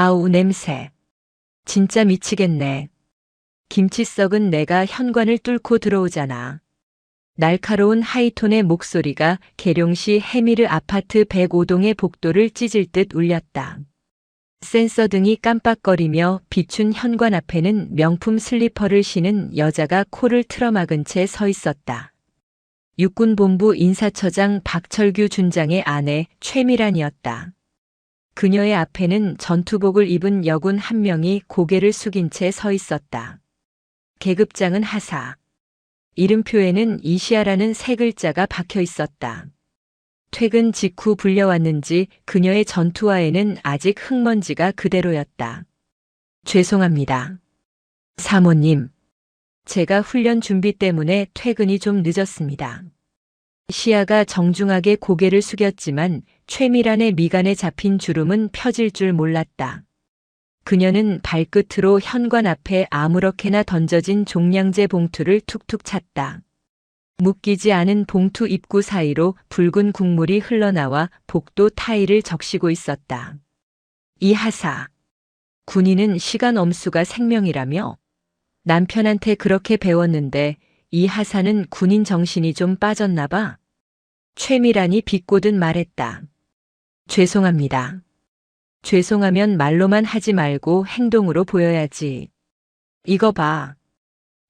아우 냄새. 진짜 미치겠네. 김치 썩은 내가 현관을 뚫고 들어오잖아. 날카로운 하이톤의 목소리가 계룡시 해미르 아파트 105동의 복도를 찢을 듯 울렸다. 센서 등이 깜빡거리며 비춘 현관 앞에는 명품 슬리퍼를 신은 여자가 코를 틀어막은 채 서 있었다. 육군본부 인사처장 박철규 준장의 아내 최미란이었다. 그녀의 앞에는 전투복을 입은 여군 한 명이 고개를 숙인 채 서 있었다. 계급장은 하사. 이름표에는 이시아라는 세 글자가 박혀 있었다. 퇴근 직후 불려왔는지 그녀의 전투화에는 아직 흙먼지가 그대로였다. 죄송합니다. 사모님. 제가 훈련 준비 때문에 퇴근이 좀 늦었습니다. 시아가 정중하게 고개를 숙였지만 최미란의 미간에 잡힌 주름은 펴질 줄 몰랐다. 그녀는 발끝으로 현관 앞에 아무렇게나 던져진 종량제 봉투를 툭툭 찼다. 묶이지 않은 봉투 입구 사이로 붉은 국물이 흘러나와 복도 타일을 적시고 있었다. 이 하사. 군인은 시간 엄수가 생명이라며? 남편한테 그렇게 배웠는데 이 하사는 군인 정신이 좀 빠졌나 봐. 최미란이 비꼬듯 말했다. 죄송합니다. 죄송하면 말로만 하지 말고 행동으로 보여야지. 이거 봐.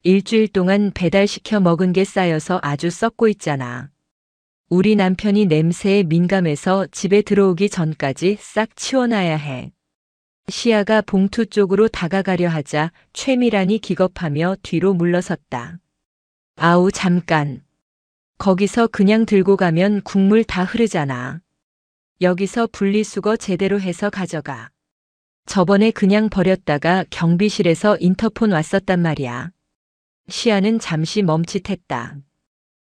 일주일 동안 배달시켜 먹은 게 쌓여서 아주 썩고 있잖아. 우리 남편이 냄새에 민감해서 집에 들어오기 전까지 싹 치워놔야 해. 시아가 봉투 쪽으로 다가가려 하자 최미란이 기겁하며 뒤로 물러섰다. 아우 잠깐. 거기서 그냥 들고 가면 국물 다 흐르잖아. 여기서 분리수거 제대로 해서 가져가. 저번에 그냥 버렸다가 경비실에서 인터폰 왔었단 말이야. 시아는 잠시 멈칫했다.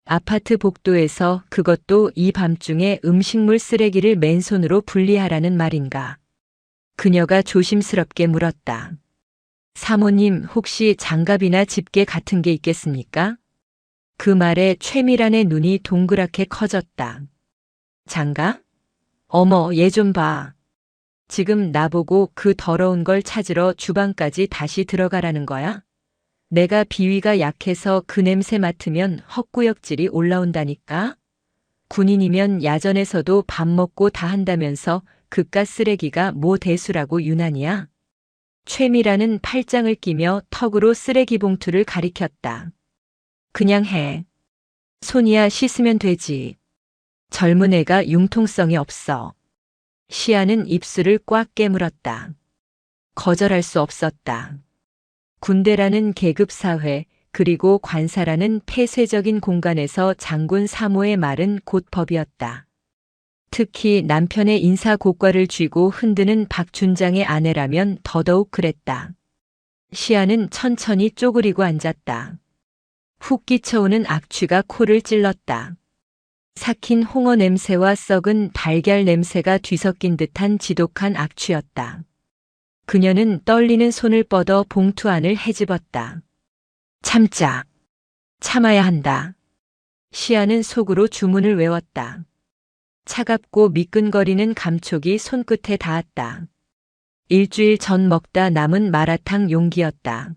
아파트 복도에서 그것도 이 밤중에 음식물 쓰레기를 맨손으로 분리하라는 말인가. 그녀가 조심스럽게 물었다. 사모님 혹시 장갑이나 집게 같은 게 있겠습니까? 그 말에 최미란의 눈이 동그랗게 커졌다. 장갑? 어머, 얘 좀 봐. 지금 나보고 그 더러운 걸 찾으러 주방까지 다시 들어가라는 거야? 내가 비위가 약해서 그 냄새 맡으면 헛구역질이 올라온다니까? 군인이면 야전에서도 밥 먹고 다 한다면서 그깟 쓰레기가 뭐 대수라고 유난이야? 최미란은 팔짱을 끼며 턱으로 쓰레기 봉투를 가리켰다. 그냥 해. 손이야 씻으면 되지. 젊은 애가 융통성이 없어. 시아는 입술을 꽉 깨물었다. 거절할 수 없었다. 군대라는 계급사회, 그리고 관사라는 폐쇄적인 공간에서 장군 사모의 말은 곧 법이었다. 특히 남편의 인사고과를 쥐고 흔드는 박 준장의 아내라면 더더욱 그랬다. 시아는 천천히 쪼그리고 앉았다. 훅 끼쳐오는 악취가 코를 찔렀다. 삭힌 홍어 냄새와 썩은 달걀 냄새가 뒤섞인 듯한 지독한 악취였다. 그녀는 떨리는 손을 뻗어 봉투 안을 헤집었다. 참자. 참아야 한다. 시아는 속으로 주문을 외웠다. 차갑고 미끈거리는 감촉이 손끝에 닿았다. 일주일 전 먹다 남은 마라탕 용기였다.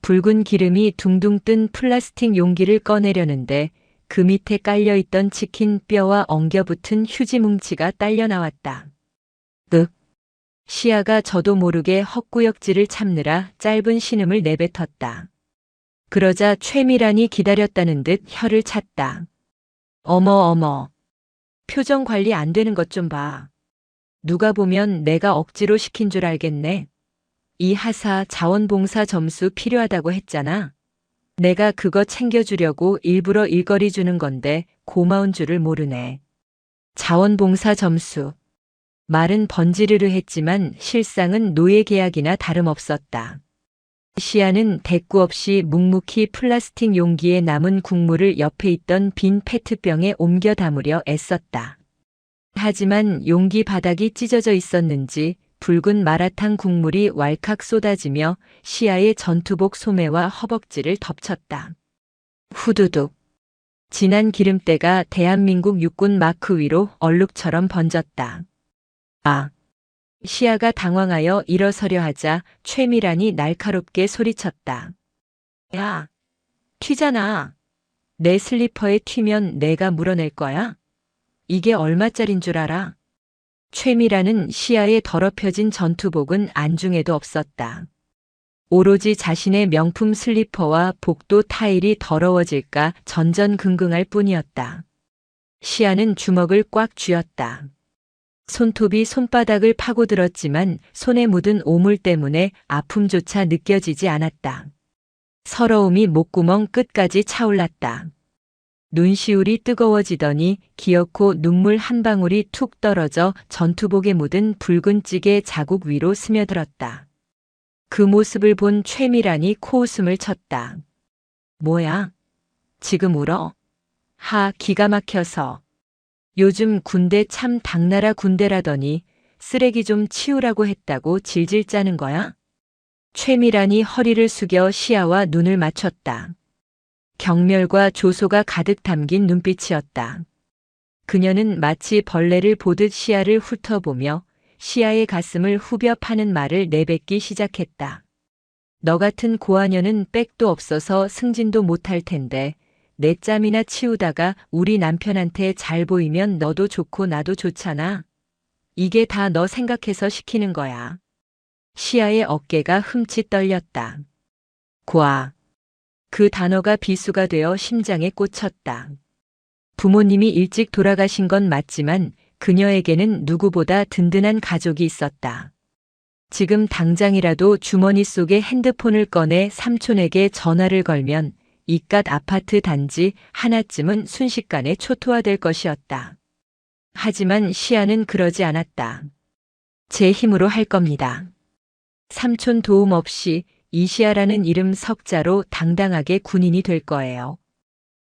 붉은 기름이 둥둥 뜬 플라스틱 용기를 꺼내려는데 그 밑에 깔려있던 치킨 뼈와 엉겨붙은 휴지 뭉치가 딸려 나왔다. 시아가 저도 모르게 헛구역질을 참느라 짧은 신음을 내뱉었다. 그러자 최미란이 기다렸다는 듯 혀를 찼다. 어머. 표정 관리 안 되는 것 좀 봐. 누가 보면 내가 억지로 시킨 줄 알겠네. 이 하사 자원봉사 점수 필요하다고 했잖아. 내가 그거 챙겨주려고 일부러 일거리 주는 건데 고마운 줄을 모르네. 자원봉사 점수. 말은 번지르르 했지만 실상은 노예계약이나 다름없었다. 시아는 대꾸 없이 묵묵히 플라스틱 용기에 남은 국물을 옆에 있던 빈 페트병에 옮겨 담으려 애썼다. 하지만 용기 바닥이 찢어져 있었는지 붉은 마라탕 국물이 왈칵 쏟아지며 시아의 전투복 소매와 허벅지를 덮쳤다. 후두둑. 진한 기름때가 대한민국 육군 마크 위로 얼룩처럼 번졌다. 아. 시아가 당황하여 일어서려 하자 최미란이 날카롭게 소리쳤다. 야, 튀잖아. 내 슬리퍼에 튀면 내가 물어낼 거야? 이게 얼마짜린 줄 알아? 최미란은 시아의 더럽혀진 전투복은 안중에도 없었다. 오로지 자신의 명품 슬리퍼와 복도 타일이 더러워질까 전전긍긍할 뿐이었다. 시아는 주먹을 꽉 쥐었다. 손톱이 손바닥을 파고들었지만 손에 묻은 오물 때문에 아픔조차 느껴지지 않았다. 서러움이 목구멍 끝까지 차올랐다. 눈시울이 뜨거워지더니 기어코 눈물 한 방울이 툭 떨어져 전투복에 묻은 붉은 찌개 자국 위로 스며들었다. 그 모습을 본 최미란이 코웃음을 쳤다. 뭐야? 지금 울어? 기가 막혀서. 요즘 군대 참 당나라 군대라더니 쓰레기 좀 치우라고 했다고 질질 짜는 거야? 최미란이 허리를 숙여 시아와 눈을 맞췄다. 경멸과 조소가 가득 담긴 눈빛이었다. 그녀는 마치 벌레를 보듯 시아를 훑어보며 시아의 가슴을 후벼 파는 말을 내뱉기 시작했다. 너 같은 고아녀는 백도 없어서 승진도 못할 텐데 내 짬이나 치우다가 우리 남편한테 잘 보이면 너도 좋고 나도 좋잖아. 이게 다 너 생각해서 시키는 거야. 시아의 어깨가 흠칫 떨렸다. 고아. 그 단어가 비수가 되어 심장에 꽂혔다. 부모님이 일찍 돌아가신 건 맞지만 그녀에게는 누구보다 든든한 가족이 있었다. 지금 당장이라도 주머니 속에 핸드폰을 꺼내 삼촌에게 전화를 걸면 이깟 아파트 단지 하나쯤은 순식간에 초토화될 것이었다. 하지만 시아는 그러지 않았다. 제 힘으로 할 겁니다. 삼촌 도움 없이 이시아라는 이름 석자로 당당하게 군인이 될 거예요.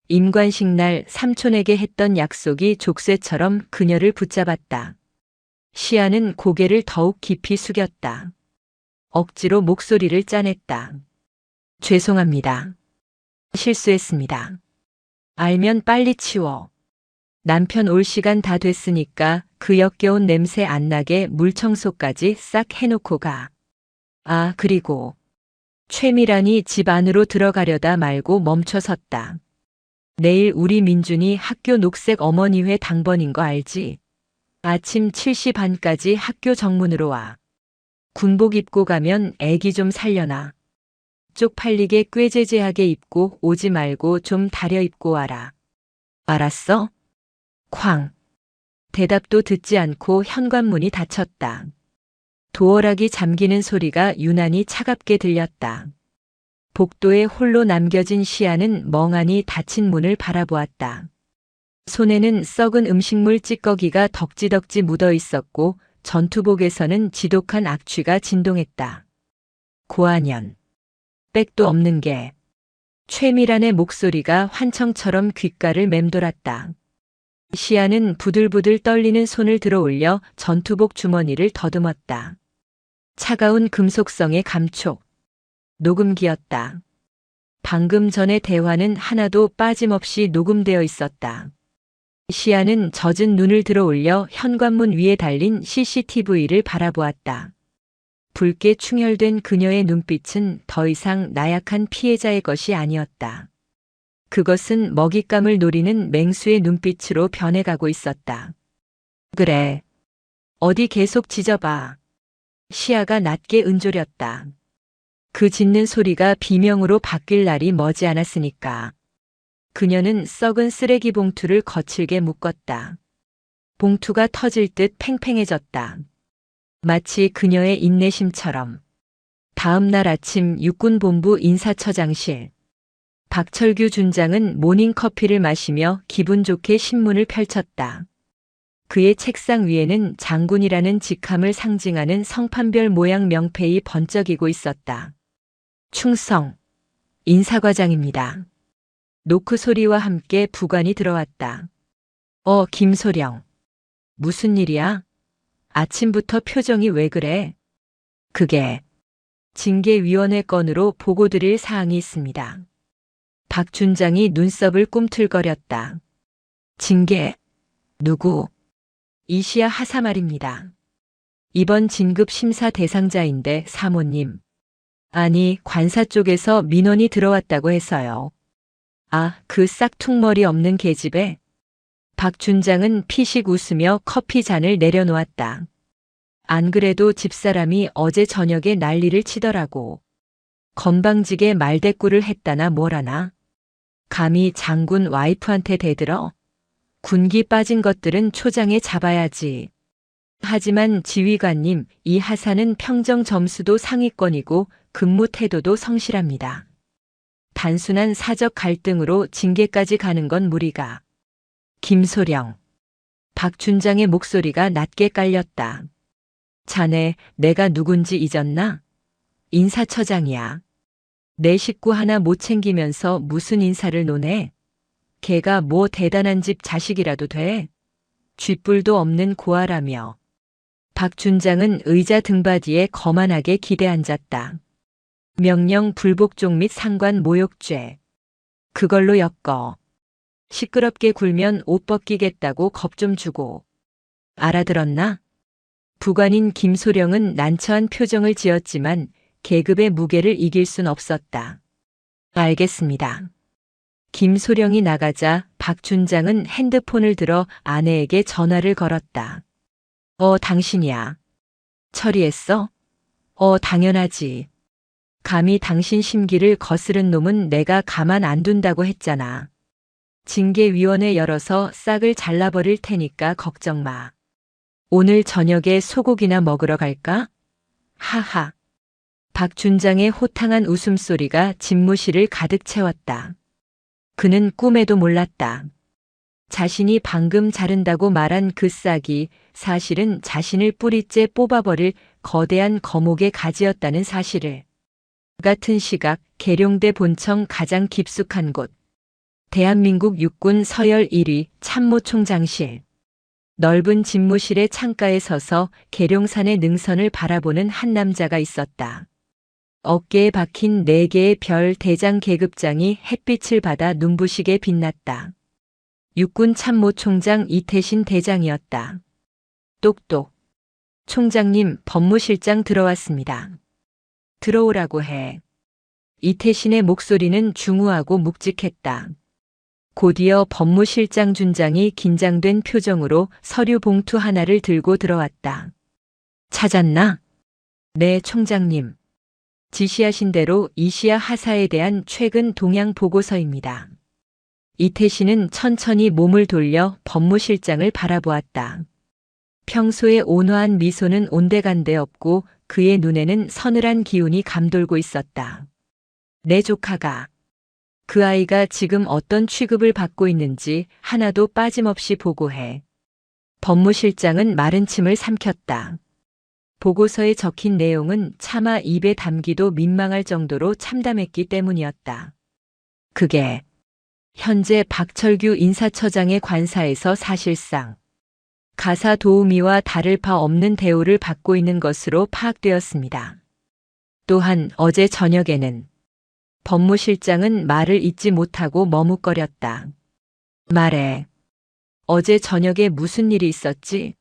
임관식 날 삼촌에게 했던 약속이 족쇄처럼 그녀를 붙잡았다. 시아는 고개를 더욱 깊이 숙였다. 억지로 목소리를 짜냈다. 죄송합니다. 실수했습니다. 알면 빨리 치워. 남편 올 시간 다 됐으니까 그 역겨운 냄새 안 나게 물 청소까지 싹 해놓고 가. 그리고 최미란이 집 안으로 들어가려다 말고 멈춰섰다. 내일 우리 민준이 학교 녹색 어머니회 당번인 거 알지? 아침 7시 반까지 학교 정문으로 와. 군복 입고 가면 애기 좀 살려놔. 쪽팔리게 꾀재재하게 입고 오지 말고 좀 다려 입고 와라. 알았어? 쾅. 대답도 듣지 않고 현관문이 닫혔다. 도어락이 잠기는 소리가 유난히 차갑게 들렸다. 복도에 홀로 남겨진 시아는 멍하니 닫힌 문을 바라보았다. 손에는 썩은 음식물 찌꺼기가 덕지덕지 묻어 있었고 전투복에서는 지독한 악취가 진동했다. 고아년. 백도 없는 게. 최미란의 목소리가 환청처럼 귓가를 맴돌았다. 시아는 부들부들 떨리는 손을 들어 올려 전투복 주머니를 더듬었다. 차가운 금속성의 감촉. 녹음기였다. 방금 전의 대화는 하나도 빠짐없이 녹음되어 있었다. 시아는 젖은 눈을 들어 올려 현관문 위에 달린 CCTV를 바라보았다. 붉게 충혈된 그녀의 눈빛은 더 이상 나약한 피해자의 것이 아니었다. 그것은 먹잇감을 노리는 맹수의 눈빛으로 변해가고 있었다. 그래. 어디 계속 짖어봐. 시아가 낮게 은조렸다. 그 짖는 소리가 비명으로 바뀔 날이 머지않았으니까. 그녀는 썩은 쓰레기 봉투를 거칠게 묶었다. 봉투가 터질 듯 팽팽해졌다. 마치 그녀의 인내심처럼. 다음 날 아침 육군본부 인사처장실. 박철규 준장은 모닝커피를 마시며 기분 좋게 신문을 펼쳤다. 그의 책상 위에는 장군이라는 직함을 상징하는 성판별 모양 명패이 번쩍이고 있었다. 충성. 인사과장입니다. 노크 소리와 함께 부관이 들어왔다. 김소령. 무슨 일이야? 아침부터 표정이 왜 그래? 그게 징계위원회 건으로 보고드릴 사항이 있습니다. 박 준장이 눈썹을 꿈틀거렸다. 징계? 누구? 이시야 하사 말입니다. 이번 진급 심사 대상자인데 사모님. 아니, 관사 쪽에서 민원이 들어왔다고 해서요. 아, 그 싹퉁머리 없는 계집애. 박 준장은 피식 웃으며 커피 잔을 내려놓았다. 안 그래도 집사람이 어제 저녁에 난리를 치더라고. 건방지게 말대꾸를 했다나 뭐라나. 감히 장군 와이프한테 대들어. 군기 빠진 것들은 초장에 잡아야지. 하지만 지휘관님, 이 하사는 평정 점수도 상위권이고 근무 태도도 성실합니다. 단순한 사적 갈등으로 징계까지 가는 건 무리가. 김소령. 박 준장의 목소리가 낮게 깔렸다. 자네, 내가 누군지 잊었나? 인사처장이야. 내 식구 하나 못 챙기면서 무슨 인사를 논해? 걔가 뭐 대단한 집 자식이라도 돼? 쥐뿔도 없는 고아라며. 박 준장은 의자 등받이에 거만하게 기대앉았다. 명령 불복종 및 상관 모욕죄. 그걸로 엮어. 시끄럽게 굴면 옷 벗기겠다고 겁 좀 주고. 알아들었나? 부관인 김소령은 난처한 표정을 지었지만 계급의 무게를 이길 순 없었다. 알겠습니다. 김소령이 나가자 박 준장은 핸드폰을 들어 아내에게 전화를 걸었다. 당신이야. 처리했어? 당연하지. 감히 당신 심기를 거스른 놈은 내가 가만 안 둔다고 했잖아. 징계위원회 열어서 싹을 잘라버릴 테니까 걱정 마. 오늘 저녁에 소고기나 먹으러 갈까? 하하. 박 준장의 호탕한 웃음소리가 집무실을 가득 채웠다. 그는 꿈에도 몰랐다. 자신이 방금 자른다고 말한 그 싹이 사실은 자신을 뿌리째 뽑아버릴 거대한 거목의 가지였다는 사실을. 같은 시각 계룡대 본청 가장 깊숙한 곳. 대한민국 육군 서열 1위 참모총장실. 넓은 집무실의 창가에 서서 계룡산의 능선을 바라보는 한 남자가 있었다. 어깨에 박힌 4개의 별 대장 계급장이 햇빛을 받아 눈부시게 빛났다. 육군 참모총장 이태신 대장이었다. 똑똑. 총장님, 법무실장 들어왔습니다. 들어오라고 해. 이태신의 목소리는 중후하고 묵직했다. 곧이어 법무실장 준장이 긴장된 표정으로 서류 봉투 하나를 들고 들어왔다. 찾았나? 네, 총장님. 지시하신 대로 이시야 하사에 대한 최근 동향 보고서입니다. 이태신은 천천히 몸을 돌려 법무실장을 바라보았다. 평소의 온화한 미소는 온데간데 없고 그의 눈에는 서늘한 기운이 감돌고 있었다. 내 조카가 그 아이가 지금 어떤 취급을 받고 있는지 하나도 빠짐없이 보고해. 법무실장은 마른 침을 삼켰다. 보고서에 적힌 내용은 차마 입에 담기도 민망할 정도로 참담했기 때문이었다. 그게 현재 박철규 인사처장의 관사에서 사실상 가사 도우미와 다를 바 없는 대우를 받고 있는 것으로 파악되었습니다. 또한 어제 저녁에는 법무실장은 말을 잇지 못하고 머뭇거렸다. 말해. 어제 저녁에 무슨 일이 있었지?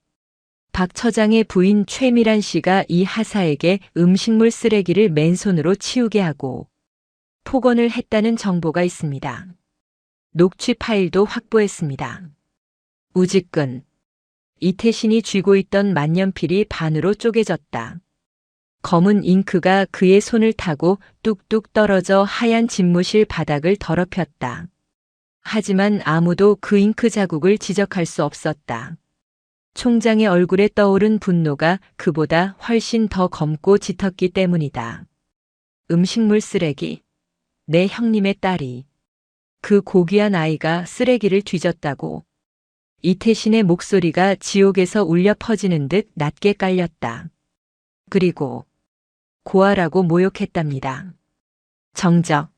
박 처장의 부인 최미란 씨가 이 하사에게 음식물 쓰레기를 맨손으로 치우게 하고 폭언을 했다는 정보가 있습니다. 녹취 파일도 확보했습니다. 우직근. 이태신이 쥐고 있던 만년필이 반으로 쪼개졌다. 검은 잉크가 그의 손을 타고 뚝뚝 떨어져 하얀 집무실 바닥을 더럽혔다. 하지만 아무도 그 잉크 자국을 지적할 수 없었다. 총장의 얼굴에 떠오른 분노가 그보다 훨씬 더 검고 짙었기 때문이다. 음식물 쓰레기. 내 형님의 딸이. 그 고귀한 아이가 쓰레기를 뒤졌다고. 이태신의 목소리가 지옥에서 울려 퍼지는 듯 낮게 깔렸다. 그리고 고아라고 모욕했답니다. 정적.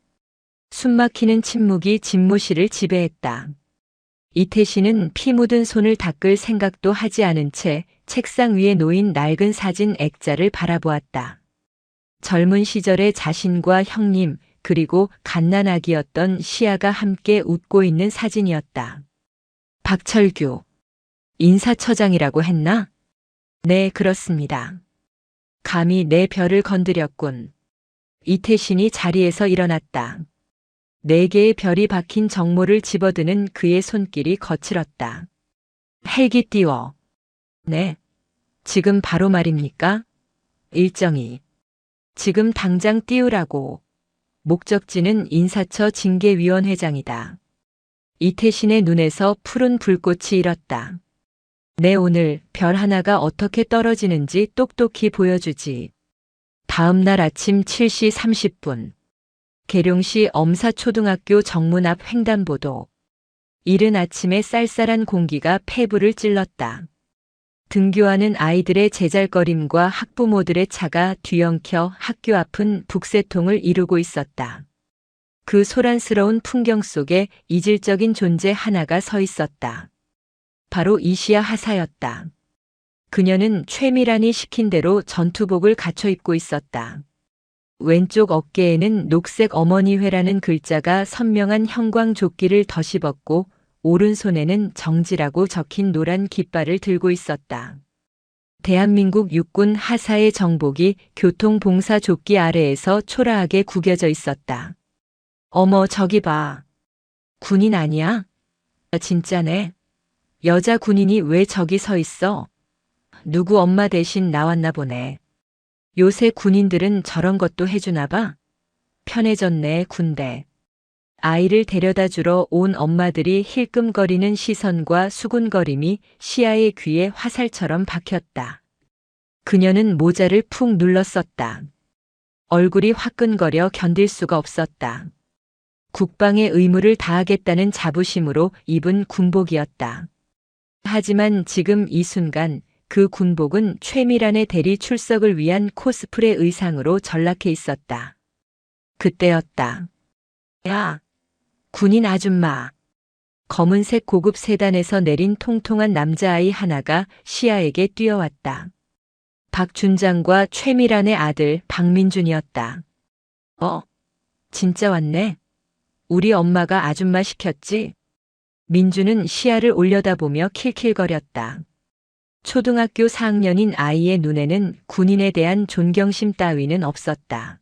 숨막히는 침묵이 집무실을 지배했다. 이태신은 피 묻은 손을 닦을 생각도 하지 않은 채 책상 위에 놓인 낡은 사진 액자를 바라보았다. 젊은 시절의 자신과 형님 그리고 갓난아기였던 시아가 함께 웃고 있는 사진이었다. 박철규. 인사처장이라고 했나? 네, 그렇습니다. 감히 내 별을 건드렸군. 이태신이 자리에서 일어났다. 4개의 별이 박힌 정모를 집어드는 그의 손길이 거칠었다. 헬기 띄워. 네. 지금 바로 말입니까? 일정이. 지금 당장 띄우라고. 목적지는 인사처 징계위원회장이다. 이태신의 눈에서 푸른 불꽃이 일었다. 내 오늘 별 하나가 어떻게 떨어지는지 똑똑히 보여주지. 다음 날 아침 7시 30분. 계룡시 엄사초등학교 정문 앞 횡단보도. 이른 아침에 쌀쌀한 공기가 폐부를 찔렀다. 등교하는 아이들의 제잘거림과 학부모들의 차가 뒤엉켜 학교 앞은 북새통을 이루고 있었다. 그 소란스러운 풍경 속에 이질적인 존재 하나가 서 있었다. 바로 이시야 하사였다. 그녀는 최미란이 시킨 대로 전투복을 갖춰 입고 있었다. 왼쪽 어깨에는 녹색 어머니회라는 글자가 선명한 형광조끼를 덧입었고 오른손에는 정지라고 적힌 노란 깃발을 들고 있었다. 대한민국 육군 하사의 정복이 교통봉사조끼 아래에서 초라하게 구겨져 있었다. 어머, 저기 봐. 군인 아니야? 진짜네. 여자 군인이 왜 저기 서 있어? 누구 엄마 대신 나왔나 보네. 요새 군인들은 저런 것도 해주나 봐. 편해졌네, 군대. 아이를 데려다 주러 온 엄마들이 힐끔거리는 시선과 수군거림이 시아의 귀에 화살처럼 박혔다. 그녀는 모자를 푹 눌렀었다. 얼굴이 화끈거려 견딜 수가 없었다. 국방의 의무를 다하겠다는 자부심으로 입은 군복이었다. 하지만 지금 이 순간 그 군복은 최미란의 대리 출석을 위한 코스프레 의상으로 전락해 있었다. 그때였다. 야, 군인 아줌마. 검은색 고급 세단에서 내린 통통한 남자아이 하나가 시아에게 뛰어왔다. 박준장과 최미란의 아들 박민준이었다. 진짜 왔네. 우리 엄마가 아줌마 시켰지? 민준은 시아를 올려다보며 킬킬거렸다. 초등학교 4학년인 아이의 눈에는 군인에 대한 존경심 따위는 없었다.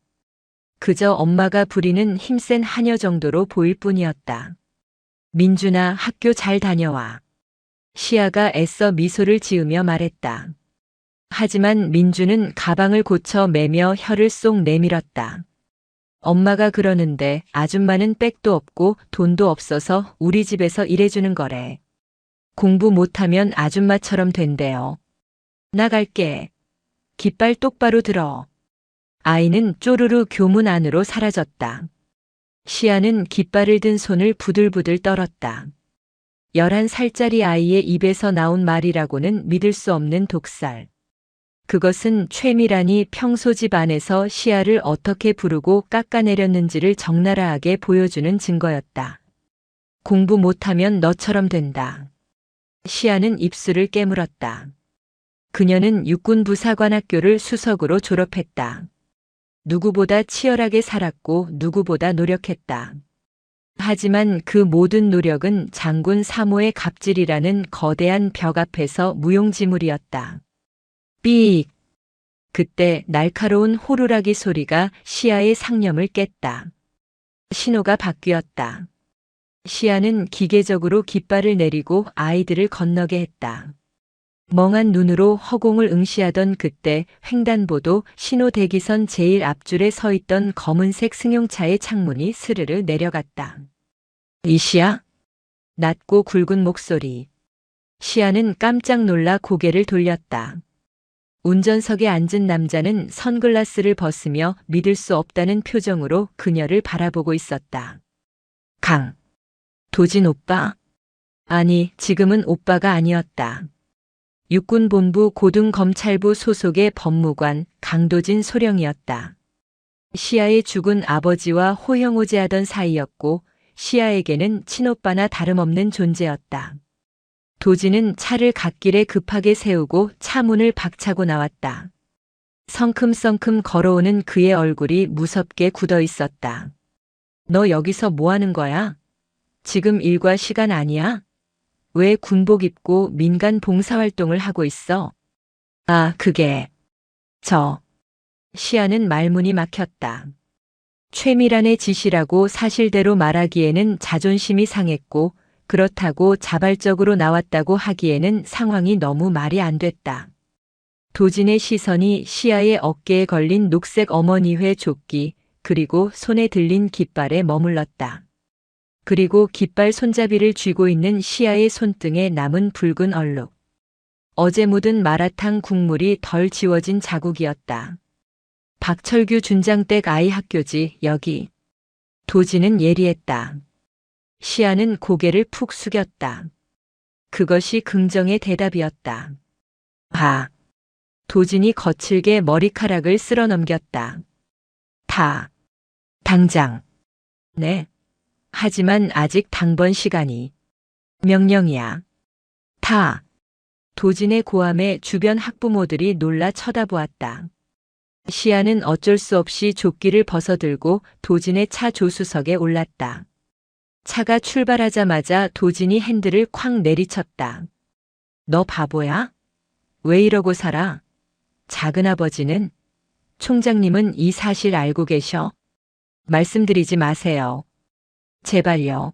그저 엄마가 부리는 힘센 하녀 정도로 보일 뿐이었다. 민준아, 학교 잘 다녀와. 시아가 애써 미소를 지으며 말했다. 하지만 민준은 가방을 고쳐 매며 혀를 쏙 내밀었다. 엄마가 그러는데 아줌마는 백도 없고 돈도 없어서 우리 집에서 일해주는 거래. 공부 못하면 아줌마처럼 된대요. 나갈게. 깃발 똑바로 들어. 아이는 쪼르르 교문 안으로 사라졌다. 시아는 깃발을 든 손을 부들부들 떨었다. 11살짜리 아이의 입에서 나온 말이라고는 믿을 수 없는 독살. 그것은 최미란이 평소 집 안에서 시아를 어떻게 부르고 깎아내렸는지를 적나라하게 보여주는 증거였다. 공부 못하면 너처럼 된다. 시아는 입술을 깨물었다. 그녀는 육군부사관학교를 수석으로 졸업했다. 누구보다 치열하게 살았고 누구보다 노력했다. 하지만 그 모든 노력은 장군 3호의 갑질이라는 거대한 벽 앞에서 무용지물이었다. 삑! 그때 날카로운 호루라기 소리가 시아의 상념을 깼다. 신호가 바뀌었다. 시아는 기계적으로 깃발을 내리고 아이들을 건너게 했다. 멍한 눈으로 허공을 응시하던 그때 횡단보도 신호 대기선 제일 앞줄에 서 있던 검은색 승용차의 창문이 스르르 내려갔다. 이시야? 낮고 굵은 목소리. 시아는 깜짝 놀라 고개를 돌렸다. 운전석에 앉은 남자는 선글라스를 벗으며 믿을 수 없다는 표정으로 그녀를 바라보고 있었다. 도진 오빠? 아니, 지금은 오빠가 아니었다. 육군본부 고등검찰부 소속의 법무관 강도진 소령이었다. 시아의 죽은 아버지와 호형호재하던 사이였고 시아에게는 친오빠나 다름없는 존재였다. 도진은 차를 갓길에 급하게 세우고 차 문을 박차고 나왔다. 성큼성큼 걸어오는 그의 얼굴이 무섭게 굳어 있었다. 너 여기서 뭐 하는 거야? 지금 일과 시간 아니야? 왜 군복 입고 민간 봉사활동을 하고 있어? 아, 그게, 시아는 말문이 막혔다. 최미란의 지시라고 사실대로 말하기에는 자존심이 상했고, 그렇다고 자발적으로 나왔다고 하기에는 상황이 너무 말이 안 됐다. 도진의 시선이 시아의 어깨에 걸린 녹색 어머니회 조끼, 그리고 손에 들린 깃발에 머물렀다. 그리고 깃발 손잡이를 쥐고 있는 시아의 손등에 남은 붉은 얼룩. 어제 묻은 마라탕 국물이 덜 지워진 자국이었다. 박철규 준장댁 아이 학교지, 여기. 도진은 예리했다. 시아는 고개를 푹 숙였다. 그것이 긍정의 대답이었다. 도진이 거칠게 머리카락을 쓸어 넘겼다. 당장. 네. 하지만 아직 당번 시간이. 명령이야. 도진의 고함에 주변 학부모들이 놀라 쳐다보았다. 시아는 어쩔 수 없이 조끼를 벗어들고 도진의 차 조수석에 올랐다. 차가 출발하자마자 도진이 핸들을 쾅 내리쳤다. 너 바보야? 왜 이러고 살아? 작은아버지는? 총장님은 이 사실 알고 계셔? 말씀드리지 마세요. 제발요.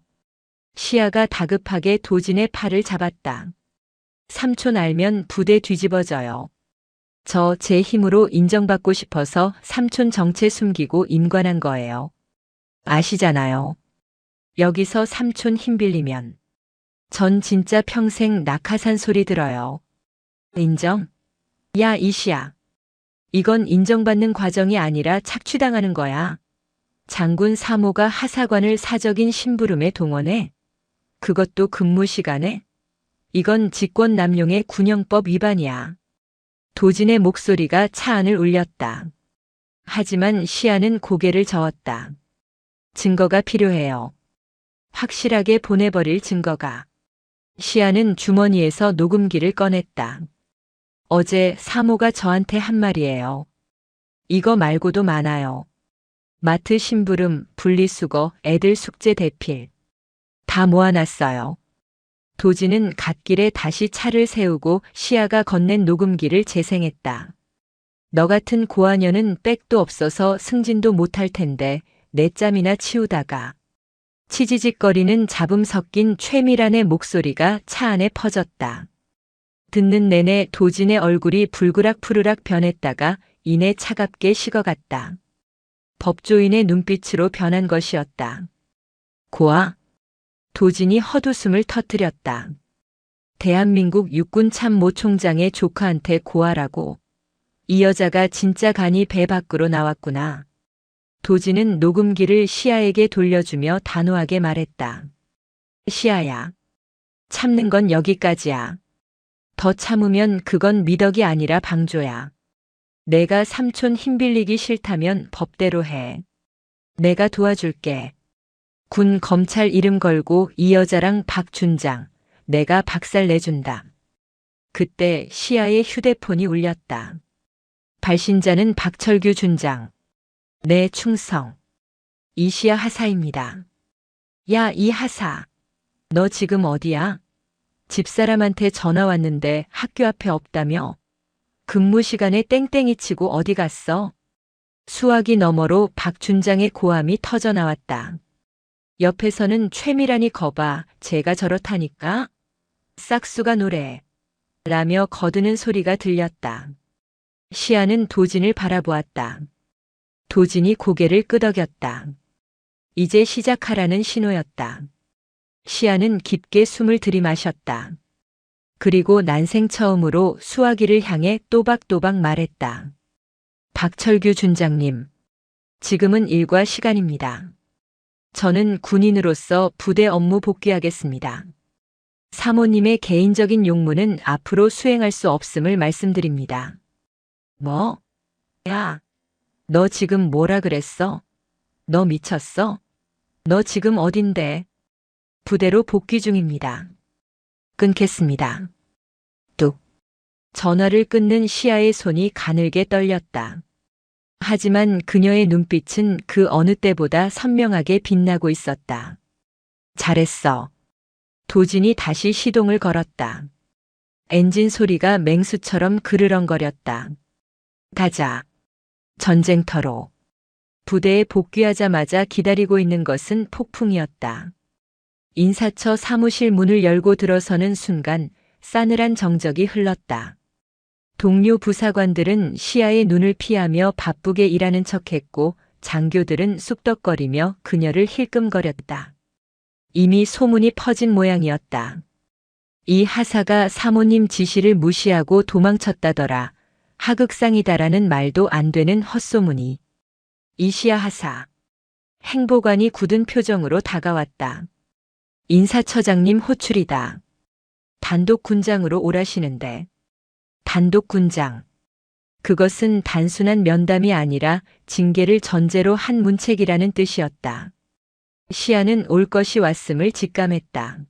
시아가 다급하게 도진의 팔을 잡았다. 삼촌 알면 부대 뒤집어져요. 저 제 힘으로 인정받고 싶어서 삼촌 정체 숨기고 임관한 거예요. 아시잖아요. 여기서 삼촌 힘 빌리면 전 진짜 평생 낙하산 소리 들어요. 인정? 야, 이시야. 이건 인정받는 과정이 아니라 착취당하는 거야. 장군 사모가 하사관을 사적인 심부름에 동원해? 그것도 근무 시간에? 이건 직권남용의 군형법 위반이야. 도진의 목소리가 차 안을 울렸다. 하지만 시아는 고개를 저었다. 증거가 필요해요. 확실하게 보내버릴 증거가. 시아는 주머니에서 녹음기를 꺼냈다. 어제 사모가 저한테 한 말이에요. 이거 말고도 많아요. 마트 심부름, 분리수거, 애들 숙제 대필. 다 모아놨어요. 도진은 갓길에 다시 차를 세우고 시아가 건넨 녹음기를 재생했다. 너 같은 고아녀는 백도 없어서 승진도 못할 텐데 내 짬이나 치우다가. 치지직거리는 잡음 섞인 최미란의 목소리가 차 안에 퍼졌다. 듣는 내내 도진의 얼굴이 불그락푸르락 변했다가 이내 차갑게 식어갔다. 법조인의 눈빛으로 변한 것이었다. 고아. 도진이 헛웃음을 터뜨렸다. 대한민국 육군 참모 총장의 조카한테 고아라고. 이 여자가 진짜 간이 배 밖으로 나왔구나. 도진은 녹음기를 시아에게 돌려주며 단호하게 말했다. 시아야. 참는 건 여기까지야. 더 참으면 그건 미덕이 아니라 방조야. 내가 삼촌 힘 빌리기 싫다면 법대로 해. 내가 도와줄게. 군 검찰 이름 걸고 이 여자랑 박준장, 내가 박살 내준다. 그때 시아의 휴대폰이 울렸다. 발신자는 박철규 준장. 내 충성. 이시아 하사입니다. 야, 이 하사. 너 지금 어디야? 집사람한테 전화 왔는데 학교 앞에 없다며? 근무 시간에 땡땡이 치고 어디 갔어? 수화기 너머로 박준장의 고함이 터져 나왔다. 옆에서는 최미란이 거봐, 제가 저렇다니까? 싹수가 노래. 라며 거드는 소리가 들렸다. 시아는 도진을 바라보았다. 도진이 고개를 끄덕였다. 이제 시작하라는 신호였다. 시아는 깊게 숨을 들이마셨다. 그리고 난생 처음으로 수화기를 향해 또박또박 말했다. 박철규 준장님, 지금은 일과 시간입니다. 저는 군인으로서 부대 업무 복귀하겠습니다. 사모님의 개인적인 용무는 앞으로 수행할 수 없음을 말씀드립니다. 뭐? 야, 너 지금 뭐라 그랬어? 너 미쳤어? 너 지금 어딘데? 부대로 복귀 중입니다. 끊겠습니다. 뚝. 전화를 끊는 시아의 손이 가늘게 떨렸다. 하지만 그녀의 눈빛은 그 어느 때보다 선명하게 빛나고 있었다. 잘했어. 도진이 다시 시동을 걸었다. 엔진 소리가 맹수처럼 그르렁거렸다. 가자. 전쟁터로. 부대에 복귀하자마자 기다리고 있는 것은 폭풍이었다. 인사처 사무실 문을 열고 들어서는 순간 싸늘한 정적이 흘렀다. 동료 부사관들은 시야의 눈을 피하며 바쁘게 일하는 척했고 장교들은 쑥덕거리며 그녀를 힐끔거렸다. 이미 소문이 퍼진 모양이었다. 이 하사가 사모님 지시를 무시하고 도망쳤다더라. 하극상이다라는 말도 안 되는 헛소문이. 이시야 하사. 행보관이 굳은 표정으로 다가왔다. 인사처장님 호출이다. 단독 군장으로 오라시는데. 단독 군장. 그것은 단순한 면담이 아니라 징계를 전제로 한 문책이라는 뜻이었다. 시야는 올 것이 왔음을 직감했다.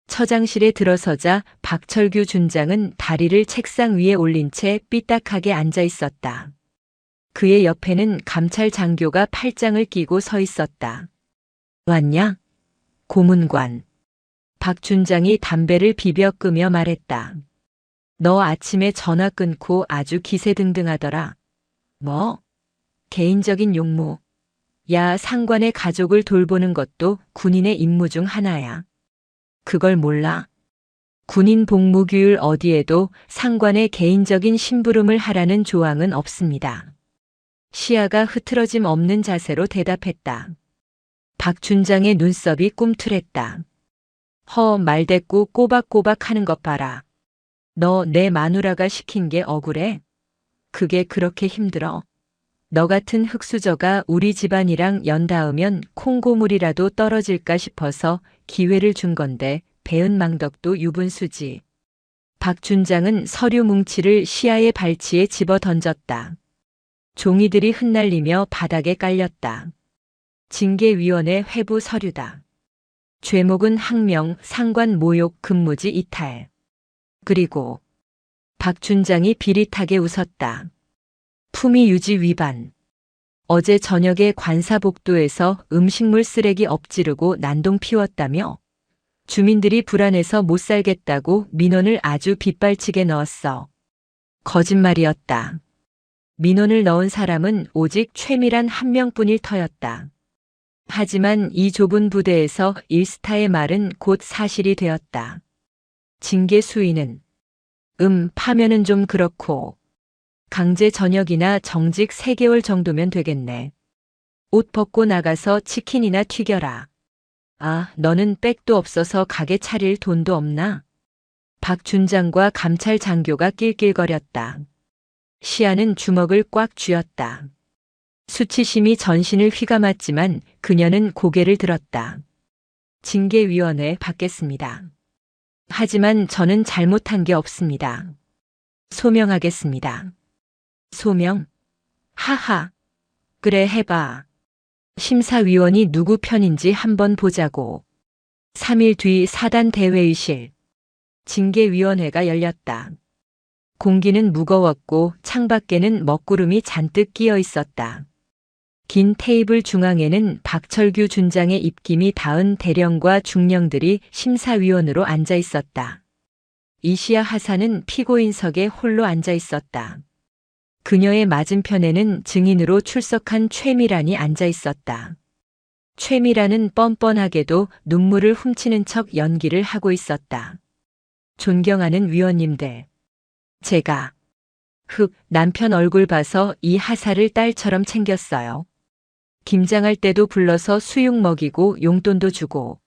처장실에 들어서자 박철규 준장은 다리를 책상 위에 올린 채 삐딱하게 앉아 있었다. 그의 옆에는 감찰 장교가 팔짱을 끼고 서 있었다. 왔냐? 고문관. 박 준장이 담배를 비벼 끄며 말했다. 너 아침에 전화 끊고 아주 기세등등하더라. 뭐? 개인적인 용무. 야, 상관의 가족을 돌보는 것도 군인의 임무 중 하나야. 그걸 몰라? 군인 복무규율 어디에도 상관의 개인적인 심부름을 하라는 조항은 없습니다. 시야가 흐트러짐 없는 자세로 대답했다. 박 준장의 눈썹이 꿈틀했다. 말대꾸 꼬박꼬박 하는 것 봐라. 너 내 마누라가 시킨 게 억울해? 그게 그렇게 힘들어? 너 같은 흙수저가 우리 집안이랑 연닿으면 콩고물이라도 떨어질까 싶어서 기회를 준 건데 배은 망덕도 유분수지. 박 준장은 서류 뭉치를 시야의 발치에 집어 던졌다. 종이들이 흩날리며 바닥에 깔렸다. 징계위원회 회부 서류다. 죄목은 항명, 상관 모욕, 근무지 이탈. 그리고 박 준장이 비릿하게 웃었다. 품위 유지 위반. 어제 저녁에 관사복도에서 음식물 쓰레기 엎지르고 난동 피웠다며? 주민들이 불안해서 못 살겠다고 민원을 아주 빗발치게 넣었어. 거짓말이었다. 민원을 넣은 사람은 오직 최미란 한 명뿐일 터였다. 하지만 이 좁은 부대에서 일스타의 말은 곧 사실이 되었다. 징계 수위는 파면은 좀 그렇고 강제 전역이나 정직 3개월 정도면 되겠네. 옷 벗고 나가서 치킨이나 튀겨라. 아, 너는 백도 없어서 가게 차릴 돈도 없나? 박 준장과 감찰 장교가 낄낄거렸다. 시야는 주먹을 꽉 쥐었다. 수치심이 전신을 휘감았지만 그녀는 고개를 들었다. 징계위원회 받겠습니다. 하지만 저는 잘못한 게 없습니다. 소명하겠습니다. 소명? 하하. 그래 해봐. 심사위원이 누구 편인지 한번 보자고. 3일 뒤 사단 대회의실. 징계위원회가 열렸다. 공기는 무거웠고 창밖에는 먹구름이 잔뜩 끼어 있었다. 긴 테이블 중앙에는 박철규 준장의 입김이 닿은 대령과 중령들이 심사위원으로 앉아 있었다. 이시야 하사는 피고인석에 홀로 앉아 있었다. 그녀의 맞은편에는 증인으로 출석한 최미란이 앉아 있었다. 최미란은 뻔뻔하게도 눈물을 훔치는 척 연기를 하고 있었다. 존경하는 위원님들. 제가 남편 얼굴 봐서 이 하사를 딸처럼 챙겼어요. 김장할 때도 불러서 수육 먹이고 용돈도 주고.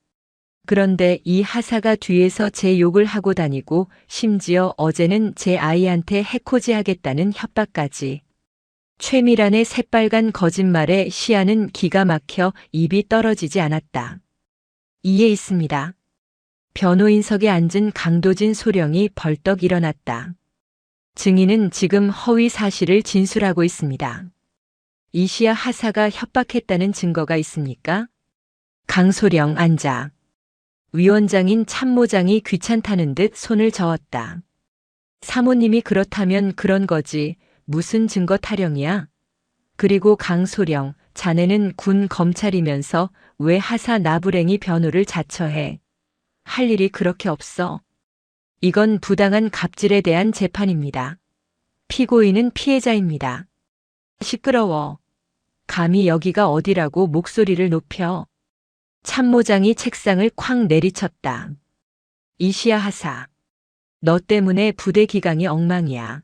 그런데 이 하사가 뒤에서 제 욕을 하고 다니고 심지어 어제는 제 아이한테 해코지 하겠다는 협박까지. 최미란의 새빨간 거짓말에 시야는 기가 막혀 입이 떨어지지 않았다. 이에 있습니다. 변호인석에 앉은 강도진 소령이 벌떡 일어났다. 증인은 지금 허위 사실을 진술하고 있습니다. 이시야 하사가 협박했다는 증거가 있습니까? 강소령 앉아. 위원장인 참모장이 귀찮다는 듯 손을 저었다. 사모님이 그렇다면 그런 거지. 무슨 증거 타령이야? 그리고 강소령, 자네는 군 검찰이면서 왜 하사 나부랭이 변호를 자처해? 할 일이 그렇게 없어? 이건 부당한 갑질에 대한 재판입니다. 피고인은 피해자입니다. 시끄러워. 감히 여기가 어디라고 목소리를 높여. 참모장이 책상을 쾅 내리쳤다. 이시야 하사. 너 때문에 부대 기강이 엉망이야.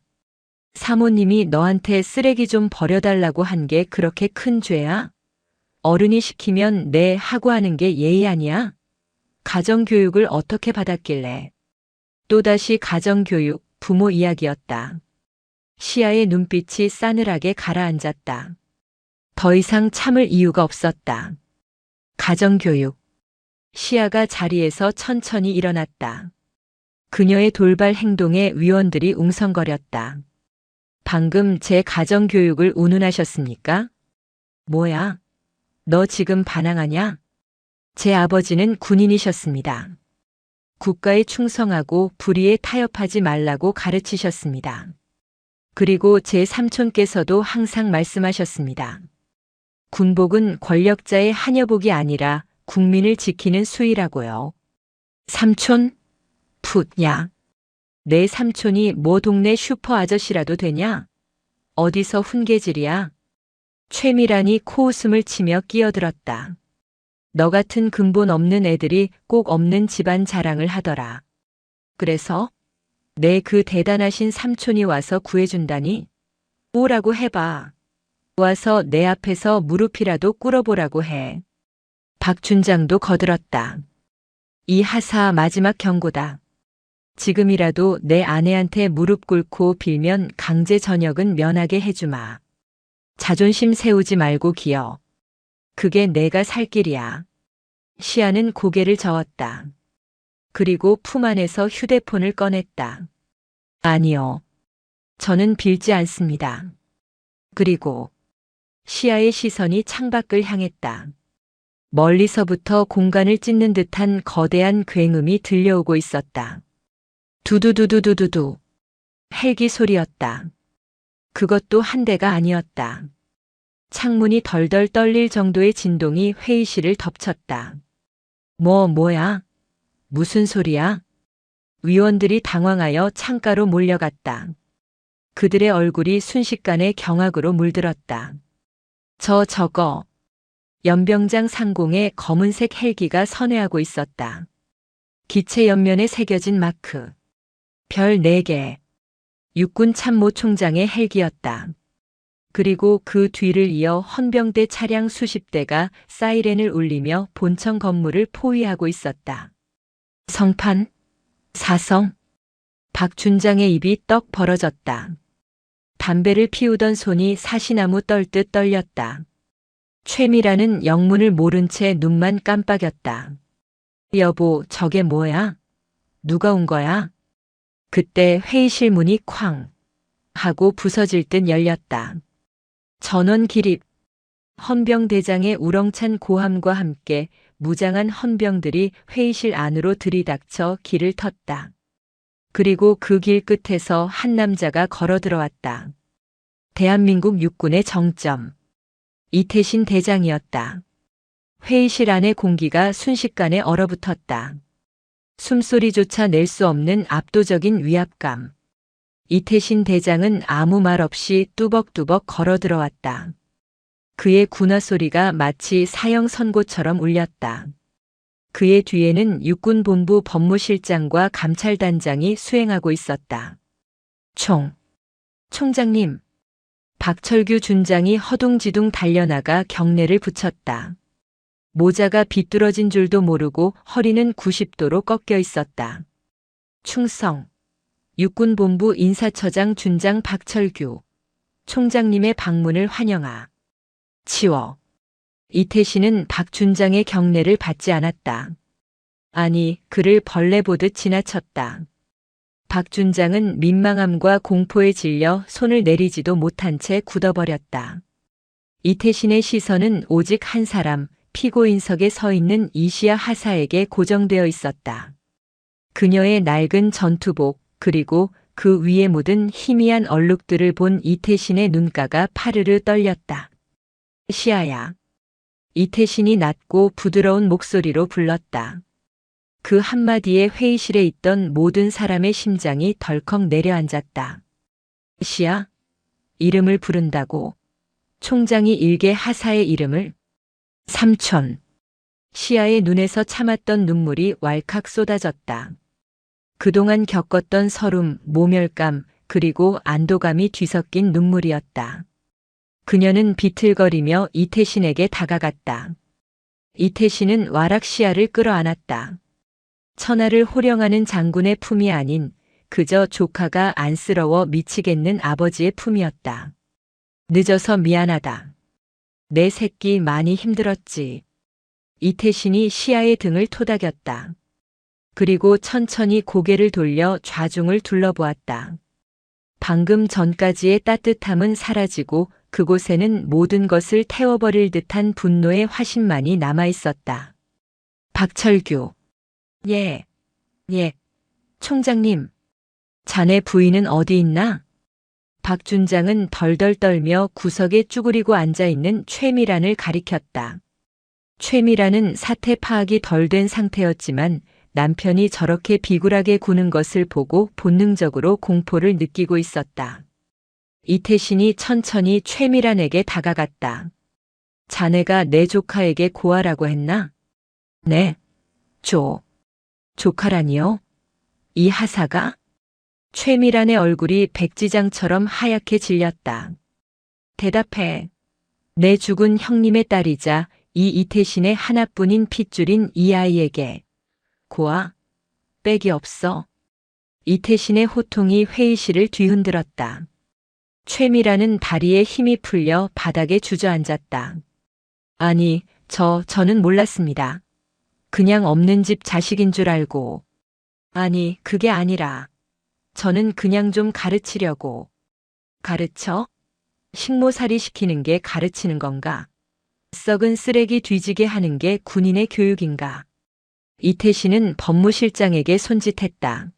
사모님이 너한테 쓰레기 좀 버려달라고 한 게 그렇게 큰 죄야? 어른이 시키면 네 하고 하는 게 예의 아니야? 가정교육을 어떻게 받았길래? 또다시 가정교육, 부모 이야기였다. 시아의 눈빛이 싸늘하게 가라앉았다. 더 이상 참을 이유가 없었다. 가정교육. 시아가 자리에서 천천히 일어났다. 그녀의 돌발 행동에 위원들이 웅성거렸다. 방금 제 가정교육을 운운하셨습니까? 뭐야? 너 지금 반항하냐? 제 아버지는 군인이셨습니다. 국가에 충성하고 불의에 타협하지 말라고 가르치셨습니다. 그리고 제 삼촌께서도 항상 말씀하셨습니다. 군복은 권력자의 하녀복이 아니라 국민을 지키는 수의라고요. 삼촌? 풋야. 내 삼촌이 뭐 동네 슈퍼 아저씨라도 되냐? 어디서 훈계질이야? 최미란이 코웃음을 치며 끼어들었다. 너 같은 근본 없는 애들이 꼭 없는 집안 자랑을 하더라. 그래서? 내 그 대단하신 삼촌이 와서 구해준다니? 오라고 해봐. 와서 내 앞에서 무릎이라도 꿇어보라고 해. 박준장도 거들었다. 이 하사 마지막 경고다. 지금이라도 내 아내한테 무릎 꿇고 빌면 강제 전역은 면하게 해주마. 자존심 세우지 말고 기어. 그게 내가 살 길이야. 시아는 고개를 저었다. 그리고 품 안에서 휴대폰을 꺼냈다. 아니요. 저는 빌지 않습니다. 그리고 시아의 시선이 창밖을 향했다. 멀리서부터 공간을 찢는 듯한 거대한 굉음이 들려오고 있었다. 두두두두두두두. 헬기 소리였다. 그것도 한 대가 아니었다. 창문이 덜덜 떨릴 정도의 진동이 회의실을 덮쳤다. 뭐야? 무슨 소리야? 위원들이 당황하여 창가로 몰려갔다. 그들의 얼굴이 순식간에 경악으로 물들었다. 저거. 연병장 상공에 검은색 헬기가 선회하고 있었다. 기체 옆면에 새겨진 마크. 별 4개. 육군 참모총장의 헬기였다. 그리고 그 뒤를 이어 헌병대 차량 수십 대가 사이렌을 울리며 본청 건물을 포위하고 있었다. 성판? 사성? 박준장의 입이 떡 벌어졌다. 담배를 피우던 손이 사시나무 떨듯 떨렸다. 최미라는 영문을 모른 채 눈만 깜빡였다. 여보, 저게 뭐야? 누가 온 거야? 그때 회의실 문이 쾅 하고 부서질 듯 열렸다. 전원 기립. 헌병대장의 우렁찬 고함과 함께 무장한 헌병들이 회의실 안으로 들이닥쳐 길을 텄다. 그리고 그 길 끝에서 한 남자가 걸어 들어왔다. 대한민국 육군의 정점. 이태신 대장이었다. 회의실 안의 공기가 순식간에 얼어붙었다. 숨소리조차 낼 수 없는 압도적인 위압감. 이태신 대장은 아무 말 없이 뚜벅뚜벅 걸어 들어왔다. 그의 군화 소리가 마치 사형 선고처럼 울렸다. 그의 뒤에는 육군본부 법무실장과 감찰단장이 수행하고 있었다. 총장님. 박철규 준장이 허둥지둥 달려나가 경례를 붙였다. 모자가 비뚤어진 줄도 모르고 허리는 90도로 꺾여 있었다. 충성. 육군본부 인사처장 준장 박철규. 총장님의 방문을 환영하. 치워. 이태신은 박 준장의 경례를 받지 않았다. 아니, 그를 벌레 보듯 지나쳤다. 박 준장은 민망함과 공포에 질려 손을 내리지도 못한 채 굳어버렸다. 이태신의 시선은 오직 한 사람, 피고인석에 서 있는 이시야 하사에게 고정되어 있었다. 그녀의 낡은 전투복, 그리고 그 위에 묻은 희미한 얼룩들을 본 이태신의 눈가가 파르르 떨렸다. 시아야. 이태신이 낮고 부드러운 목소리로 불렀다. 그 한마디에 회의실에 있던 모든 사람의 심장이 덜컥 내려앉았다. 시야, 이름을 부른다고. 총장이 일개 하사의 이름을. 삼촌. 시야의 눈에서 참았던 눈물이 왈칵 쏟아졌다. 그동안 겪었던 서름, 모멸감, 그리고 안도감이 뒤섞인 눈물이었다. 그녀는 비틀거리며 이태신에게 다가갔다. 이태신은 와락 시야를 끌어안았다. 천하를 호령하는 장군의 품이 아닌 그저 조카가 안쓰러워 미치겠는 아버지의 품이었다. 늦어서 미안하다. 내 새끼 많이 힘들었지. 이태신이 시야의 등을 토닥였다. 그리고 천천히 고개를 돌려 좌중을 둘러보았다. 방금 전까지의 따뜻함은 사라지고 그곳에는 모든 것을 태워버릴 듯한 분노의 화신만이 남아있었다. 박철규. 예. 총장님. 자네 부인은 어디 있나? 박준장은 덜덜 떨며 구석에 쭈그리고 앉아있는 최미란을 가리켰다. 최미란은 사태 파악이 덜 된 상태였지만 남편이 저렇게 비굴하게 구는 것을 보고 본능적으로 공포를 느끼고 있었다. 이태신이 천천히 최미란에게 다가갔다. 자네가 내 조카에게 고아라고 했나? 네. 조카라니요? 이 하사가? 최미란의 얼굴이 백지장처럼 하얗게 질렸다. 대답해. 내 죽은 형님의 딸이자 이 이태신의 하나뿐인 핏줄인 이 아이에게 고아? 빽이 없어. 이태신의 호통이 회의실을 뒤흔들었다. 최미란은 다리에 힘이 풀려 바닥에 주저앉았다. 아니, 저는 몰랐습니다. 그냥 없는 집 자식인 줄 알고. 아니, 그게 아니라. 저는 그냥 좀 가르치려고. 가르쳐? 식모살이 시키는 게 가르치는 건가? 썩은 쓰레기 뒤지게 하는 게 군인의 교육인가? 이태신은 법무실장에게 손짓했다.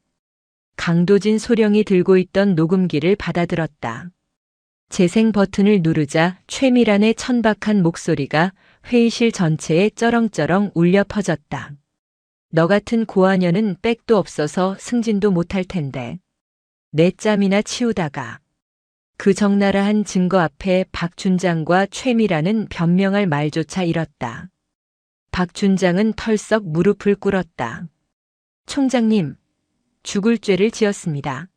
강도진 소령이 들고 있던 녹음기를 받아들었다. 재생 버튼을 누르자 최미란의 천박한 목소리가 회의실 전체에 쩌렁쩌렁 울려 퍼졌다. 너 같은 고아녀는 빽도 없어서 승진도 못할 텐데. 내 짬이나 치우다가. 그 적나라한 증거 앞에 박준장과 최미란은 변명할 말조차 잃었다. 박준장은 털썩 무릎을 꿇었다. 총장님, 죽을 죄를 지었습니다.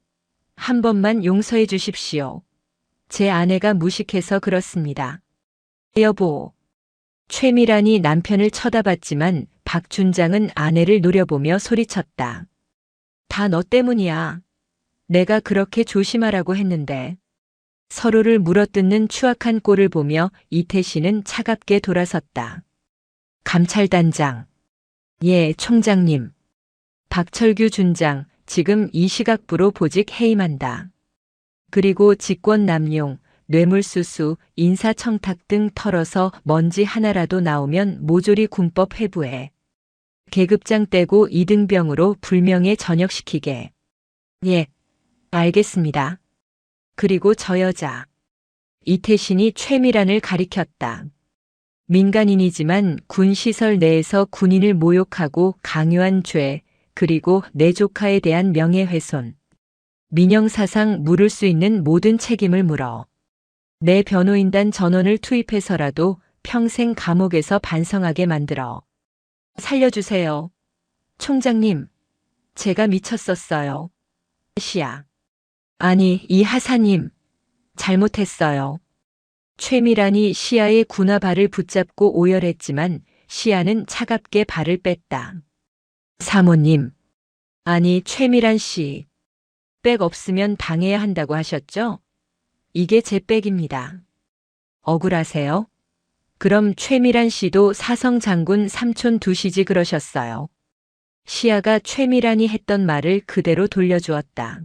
한 번만 용서해 주십시오. 제 아내가 무식해서 그렇습니다. 여보. 최미란이 남편을 쳐다봤지만 박준장은 아내를 노려보며 소리쳤다. 다 너 때문이야. 내가 그렇게 조심하라고 했는데. 서로를 물어뜯는 추악한 꼴을 보며 이태신은 차갑게 돌아섰다. 감찰단장. 예, 총장님. 박철규 준장, 지금 이 시각부로 보직 해임한다. 그리고 직권남용, 뇌물수수, 인사청탁 등 털어서 먼지 하나라도 나오면 모조리 군법 회부해. 계급장 떼고 이등병으로 불명예 전역시키게. 예, 알겠습니다. 그리고 저 여자. 이태신이 최미란을 가리켰다. 민간인이지만 군 시설 내에서 군인을 모욕하고 강요한 죄, 그리고 내 조카에 대한 명예훼손. 민형사상 물을 수 있는 모든 책임을 물어. 내 변호인단 전원을 투입해서라도 평생 감옥에서 반성하게 만들어. 살려주세요. 총장님, 제가 미쳤었어요. 시야. 아니, 이 하사님, 잘못했어요. 최미란이 시야의 군화 발을 붙잡고 오열했지만 시야는 차갑게 발을 뺐다. 사모님. 아니, 최미란 씨. 백 없으면 당해야 한다고 하셨죠? 이게 제 백입니다. 억울하세요? 그럼 최미란 씨도 사성 장군 삼촌 두시지 그러셨어요. 시야가 최미란이 했던 말을 그대로 돌려주었다.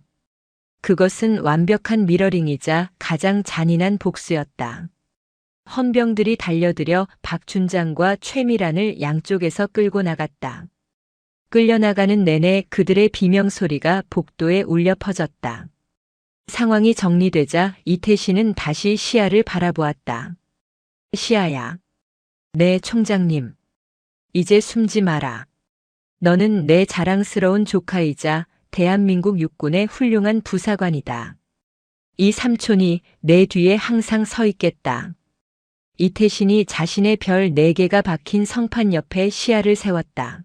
그것은 완벽한 미러링이자 가장 잔인한 복수였다. 헌병들이 달려들여 박준장과 최미란을 양쪽에서 끌고 나갔다. 끌려나가는 내내 그들의 비명소리가 복도에 울려 퍼졌다. 상황이 정리되자 이태신은 다시 시야를 바라보았다. 시야야. 네, 총장님. 이제 숨지 마라. 너는 내 자랑스러운 조카이자 대한민국 육군의 훌륭한 부사관이다. 이 삼촌이 내 뒤에 항상 서 있겠다. 이태신이 자신의 별 4개가 박힌 성판 옆에 시야를 세웠다.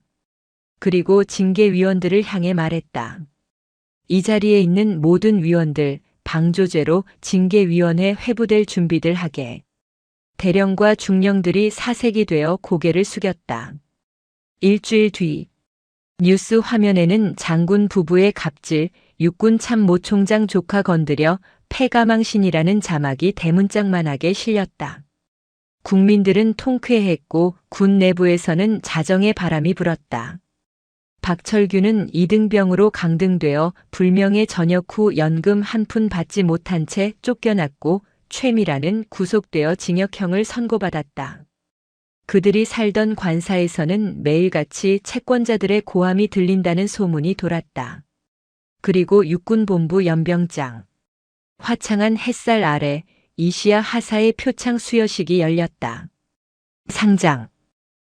그리고 징계위원들을 향해 말했다. 이 자리에 있는 모든 위원들 방조제로 징계위원회 회부될 준비들 하게. 대령과 중령들이 사색이 되어 고개를 숙였다. 일주일 뒤 뉴스 화면에는 장군 부부의 갑질, 육군 참모총장 조카 건드려 패가망신이라는 자막이 대문짝만하게 실렸다. 국민들은 통쾌했고 군 내부에서는 자정의 바람이 불었다. 박철규는 이등병으로 강등되어 불명예 전역 후 연금 한 푼 받지 못한 채 쫓겨났고 최미라는 구속되어 징역형을 선고받았다. 그들이 살던 관사에서는 매일같이 채권자들의 고함이 들린다는 소문이 돌았다. 그리고 육군본부 연병장. 화창한 햇살 아래 이시야 하사의 표창 수여식이 열렸다. 상장.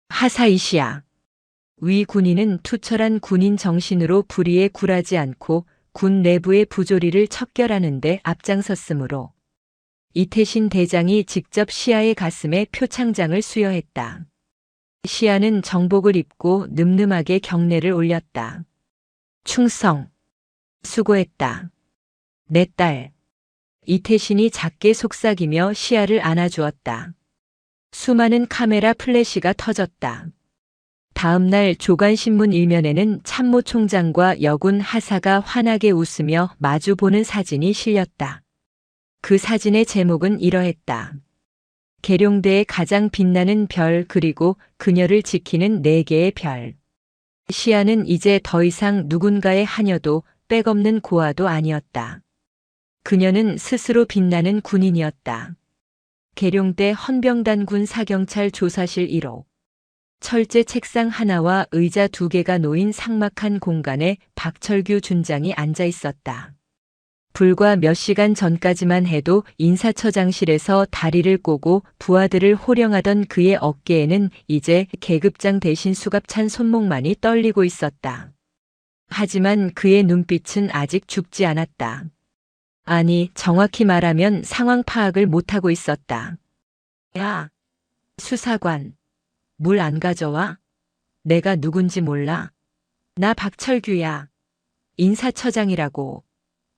하사 이시야. 위 군인은 투철한 군인 정신으로 불의에 굴하지 않고 군 내부의 부조리를 척결하는 데 앞장섰으므로 이태신 대장이 직접 시야의 가슴에 표창장을 수여했다. 시야는 정복을 입고 늠름하게 경례를 올렸다. 충성. 수고했다. 내 딸. 이태신이 작게 속삭이며 시야를 안아주었다. 수많은 카메라 플래시가 터졌다. 다음 날 조간신문 일면에는 참모총장과 여군 하사가 환하게 웃으며 마주보는 사진이 실렸다. 그 사진의 제목은 이러했다. 계룡대의 가장 빛나는 별 그리고 그녀를 지키는 4개의 별. 시야는 이제 더 이상 누군가의 하녀도 백없는 고아도 아니었다. 그녀는 스스로 빛나는 군인이었다. 계룡대 헌병단군 사경찰 조사실 1호. 철제 책상 하나와 의자 2개가 놓인 삭막한 공간에 박철규 준장이 앉아 있었다. 불과 몇 시간 전까지만 해도 인사처장실에서 다리를 꼬고 부하들을 호령하던 그의 어깨에는 이제 계급장 대신 수갑찬 손목만이 떨리고 있었다. 하지만 그의 눈빛은 아직 죽지 않았다. 아니, 정확히 말하면 상황 파악을 못하고 있었다. 야, 수사관. 물 안 가져와? 내가 누군지 몰라? 나 박철규야. 인사처장이라고.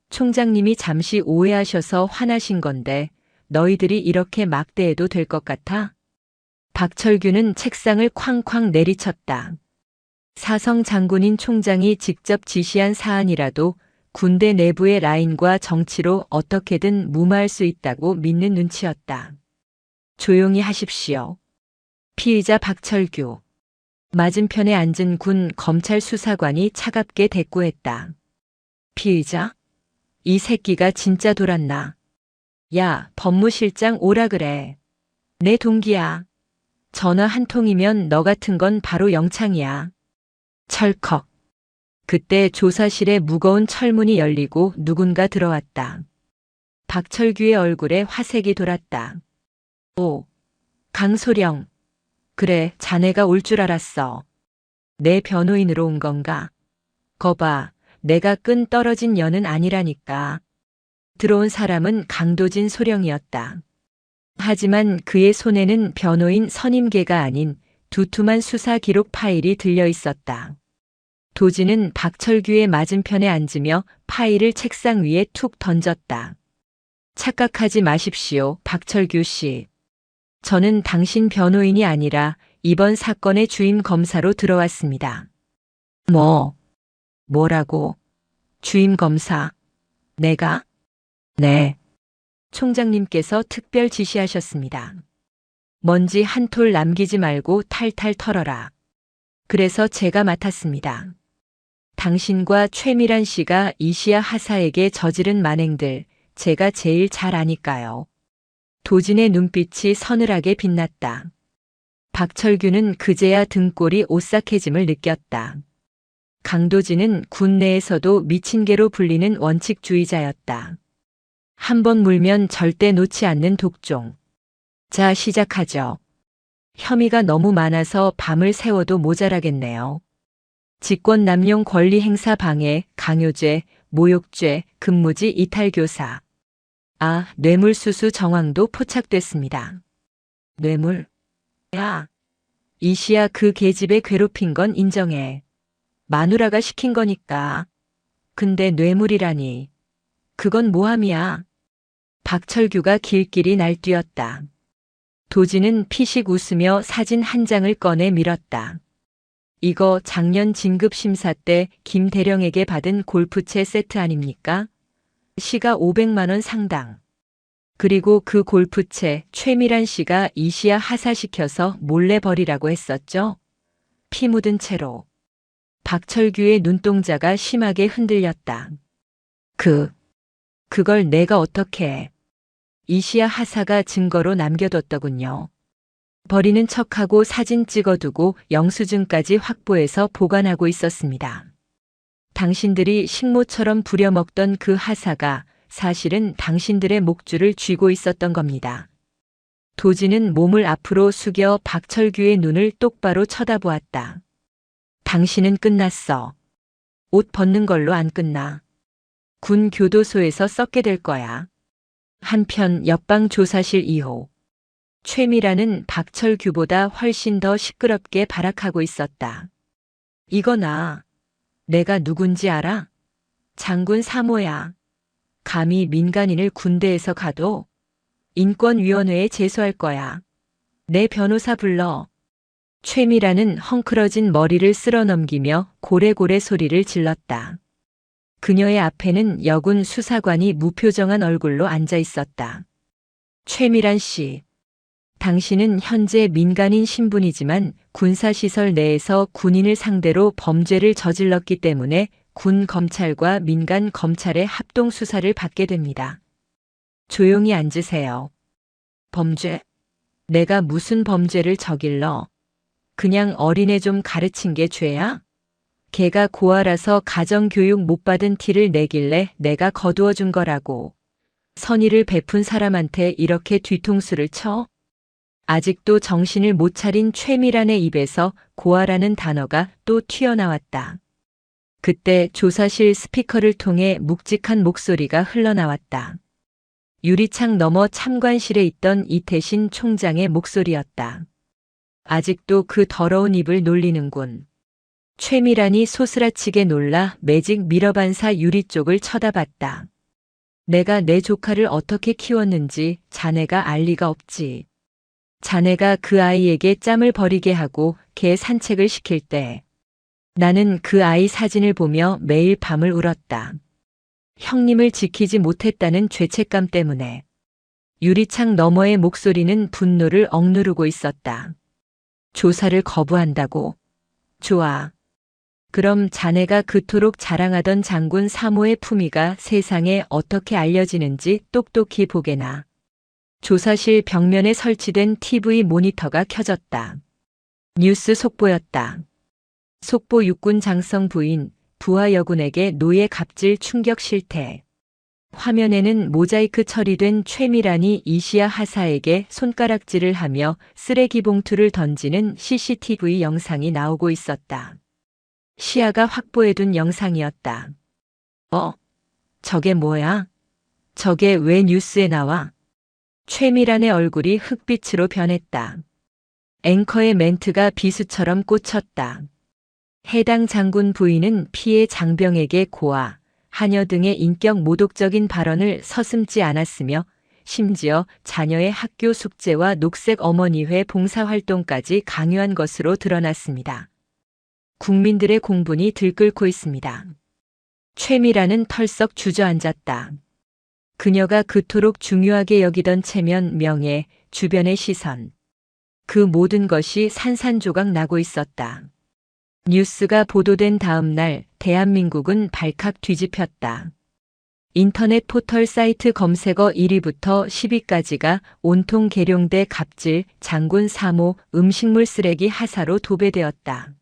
총장님이 잠시 오해하셔서 화나신 건데 너희들이 이렇게 막대해도 될 것 같아? 박철규는 책상을 쾅쾅 내리쳤다. 사성 장군인 총장이 직접 지시한 사안이라도 군대 내부의 라인과 정치로 어떻게든 무마할 수 있다고 믿는 눈치였다. 조용히 하십시오. 피의자 박철규. 맞은편에 앉은 군 검찰 수사관이 차갑게 대꾸했다. 피의자? 이 새끼가 진짜 돌았나? 야, 법무실장 오라 그래. 내 동기야. 전화 한 통이면 너 같은 건 바로 영창이야. 철컥. 그때 조사실에 무거운 철문이 열리고 누군가 들어왔다. 박철규의 얼굴에 화색이 돌았다. 오, 강소령. 그래, 자네가 올 줄 알았어. 내 변호인으로 온 건가? 거봐, 내가 끈 떨어진 년은 아니라니까. 들어온 사람은 강도진 소령이었다. 하지만 그의 손에는 변호인 선임계가 아닌 두툼한 수사 기록 파일이 들려 있었다. 도진은 박철규의 맞은편에 앉으며 파일을 책상 위에 툭 던졌다. 착각하지 마십시오, 박철규 씨. 저는 당신 변호인이 아니라 이번 사건의 주임 검사로 들어왔습니다. 뭐라고? 주임 검사? 내가? 네. 총장님께서 특별 지시하셨습니다. 먼지 한 톨 남기지 말고 탈탈 털어라. 그래서 제가 맡았습니다. 당신과 최미란 씨가 이시야 하사에게 저지른 만행들 제가 제일 잘 아니까요. 도진의 눈빛이 서늘하게 빛났다. 박철규는 그제야 등골이 오싹해짐을 느꼈다. 강도진은 군 내에서도 미친 개로 불리는 원칙주의자였다. 한 번 물면 절대 놓지 않는 독종. 자, 시작하죠. 혐의가 너무 많아서 밤을 새워도 모자라겠네요. 직권 남용 권리 행사 방해, 강요죄, 모욕죄, 근무지 이탈교사. 뇌물수수 정황도 포착됐습니다. 뇌물? 야, 이씨야 그 계집애 괴롭힌 건 인정해. 마누라가 시킨 거니까. 근데 뇌물이라니. 그건 모함이야. 박철규가 길길이 날뛰었다. 도지는 피식 웃으며 사진 한 장을 꺼내 밀었다. 이거 작년 진급심사 때 김 대령에게 받은 골프채 세트 아닙니까? 시가 500만 원 상당. 그리고 그 골프채 최미란 씨가 이씨야 하사시켜서 몰래 버리라고 했었죠? 피 묻은 채로. 박철규의 눈동자가 심하게 흔들렸다. 그걸 내가 어떻게 해. 이씨야 하사가 증거로 남겨뒀더군요. 버리는 척하고 사진 찍어두고 영수증까지 확보해서 보관하고 있었습니다. 당신들이 식모처럼 부려먹던 그 하사가 사실은 당신들의 목줄을 쥐고 있었던 겁니다. 도지는 몸을 앞으로 숙여 박철규의 눈을 똑바로 쳐다보았다. 당신은 끝났어. 옷 벗는 걸로 안 끝나. 군 교도소에서 썩게 될 거야. 한편 옆방 조사실 2호. 최미라는 박철규보다 훨씬 더 시끄럽게 발악하고 있었다. 이거나. 내가 누군지 알아? 장군 사모야. 감히 민간인을 군대에서 가도 인권위원회에 제소할 거야. 내 변호사 불러. 최미라는 헝클어진 머리를 쓸어 넘기며 고래고래 소리를 질렀다. 그녀의 앞에는 여군 수사관이 무표정한 얼굴로 앉아 있었다. 최미란 씨. 당신은 현재 민간인 신분이지만 군사시설 내에서 군인을 상대로 범죄를 저질렀기 때문에 군 검찰과 민간 검찰의 합동 수사를 받게 됩니다. 조용히 앉으세요. 범죄? 내가 무슨 범죄를 저질러? 그냥 어린애 좀 가르친 게 죄야? 걔가 고아라서 가정교육 못 받은 티를 내길래 내가 거두어 준 거라고. 선의를 베푼 사람한테 이렇게 뒤통수를 쳐? 아직도 정신을 못 차린 최미란의 입에서 고아라는 단어가 또 튀어나왔다. 그때 조사실 스피커를 통해 묵직한 목소리가 흘러나왔다. 유리창 너머 참관실에 있던 이태신 총장의 목소리였다. 아직도 그 더러운 입을 놀리는군. 최미란이 소스라치게 놀라 매직 미러반사 유리 쪽을 쳐다봤다. 내가 내 조카를 어떻게 키웠는지 자네가 알 리가 없지. 자네가 그 아이에게 짬을 버리게 하고 개 산책을 시킬 때 나는 그 아이 사진을 보며 매일 밤을 울었다. 형님을 지키지 못했다는 죄책감 때문에. 유리창 너머의 목소리는 분노를 억누르고 있었다. 조사를 거부한다고? 좋아. 그럼 자네가 그토록 자랑하던 장군 사모의 품위가 세상에 어떻게 알려지는지 똑똑히 보게나. 조사실 벽면에 설치된 TV 모니터가 켜졌다. 뉴스 속보였다. 속보 육군 장성 부인 부하 여군에게 노예 갑질 충격 실태. 화면에는 모자이크 처리된 최미란이 이시야 하사에게 손가락질을 하며 쓰레기 봉투를 던지는 CCTV 영상이 나오고 있었다. 시아가 확보해둔 영상이었다. 저게 뭐야? 저게 왜 뉴스에 나와? 최미란의 얼굴이 흑빛으로 변했다. 앵커의 멘트가 비수처럼 꽂혔다. 해당 장군 부인은 피해 장병에게 고아, 하녀 등의 인격 모독적인 발언을 서슴지 않았으며 심지어 자녀의 학교 숙제와 녹색 어머니회 봉사활동까지 강요한 것으로 드러났습니다. 국민들의 공분이 들끓고 있습니다. 최미란은 털썩 주저앉았다. 그녀가 그토록 중요하게 여기던 체면, 명예, 주변의 시선. 그 모든 것이 산산조각 나고 있었다. 뉴스가 보도된 다음 날 대한민국은 발칵 뒤집혔다. 인터넷 포털 사이트 검색어 1위부터 10위까지가 온통 계룡대 갑질, 장군 사모, 음식물 쓰레기 하사로 도배되었다.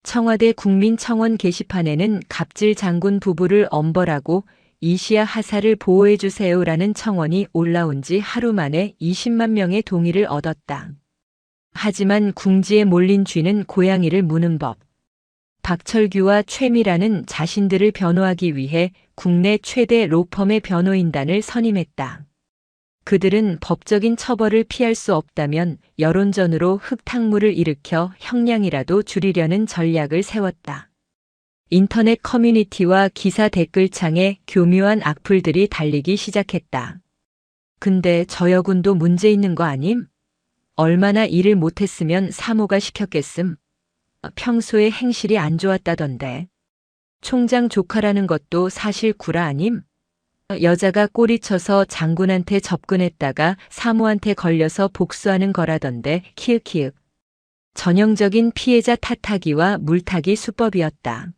청와대 국민청원 게시판에는 갑질 장군 부부를 엄벌하고 이시야 하사를 보호해주세요라는 청원이 올라온 지 하루 만에 20만 명의 동의를 얻었다. 하지만 궁지에 몰린 쥐는 고양이를 무는 법. 박철규와 최미라는 자신들을 변호하기 위해 국내 최대 로펌의 변호인단을 선임했다. 그들은 법적인 처벌을 피할 수 없다면 여론전으로 흙탕물을 일으켜 형량이라도 줄이려는 전략을 세웠다. 인터넷 커뮤니티와 기사 댓글창에 교묘한 악플들이 달리기 시작했다. 근데 저 여군도 문제 있는 거 아님? 얼마나 일을 못했으면 사모가 시켰겠음? 평소에 행실이 안 좋았다던데. 총장 조카라는 것도 사실 구라 아님? 여자가 꼬리쳐서 장군한테 접근했다가 사모한테 걸려서 복수하는 거라던데 키읔키읔. 전형적인 피해자 탓하기와 물타기 수법이었다.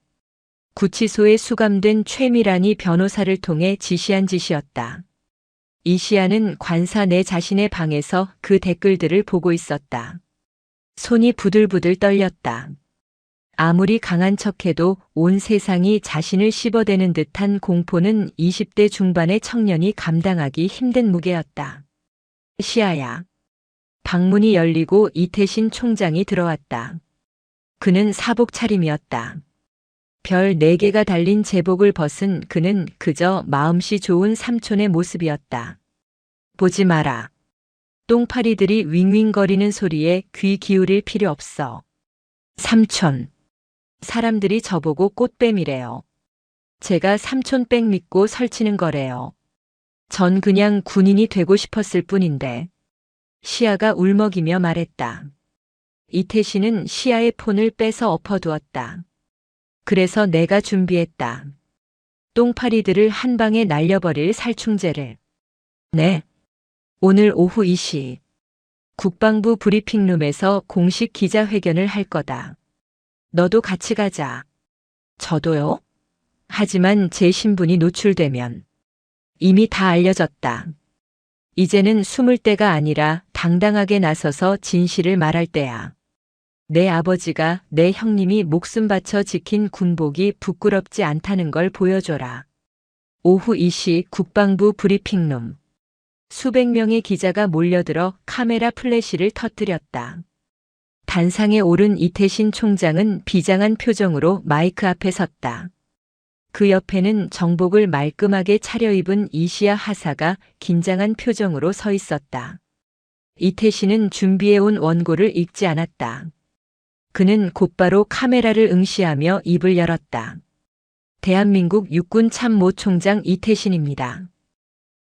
구치소에 수감된 최미란이 변호사를 통해 지시한 짓이었다. 이시아는 관사 내 자신의 방에서 그 댓글들을 보고 있었다. 손이 부들부들 떨렸다. 아무리 강한 척해도 온 세상이 자신을 씹어대는 듯한 공포는 20대 중반의 청년이 감당하기 힘든 무게였다. 시아야. 방문이 열리고 이태신 총장이 들어왔다. 그는 사복 차림이었다. 별 4개가 달린 제복을 벗은 그는 그저 마음씨 좋은 삼촌의 모습이었다. 보지 마라. 똥파리들이 윙윙거리는 소리에 귀 기울일 필요 없어. 삼촌. 사람들이 저보고 꽃뱀이래요. 제가 삼촌백 믿고 설치는 거래요. 전 그냥 군인이 되고 싶었을 뿐인데. 시아가 울먹이며 말했다. 이태신은 시아의 폰을 빼서 엎어두었다. 그래서 내가 준비했다. 똥파리들을 한 방에 날려버릴 살충제를. 네. 오늘 오후 2시. 국방부 브리핑룸에서 공식 기자회견을 할 거다. 너도 같이 가자. 저도요? 하지만 제 신분이 노출되면 이미 다 알려졌다. 이제는 숨을 때가 아니라 당당하게 나서서 진실을 말할 때야. 내 아버지가 내 형님이 목숨 바쳐 지킨 군복이 부끄럽지 않다는 걸 보여줘라. 오후 2시 국방부 브리핑룸. 수백 명의 기자가 몰려들어 카메라 플래시를 터뜨렸다. 단상에 오른 이태신 총장은 비장한 표정으로 마이크 앞에 섰다. 그 옆에는 정복을 말끔하게 차려입은 이시야 하사가 긴장한 표정으로 서 있었다. 이태신은 준비해온 원고를 읽지 않았다. 그는 곧바로 카메라를 응시하며 입을 열었다. 대한민국 육군 참모 총장 이태신입니다.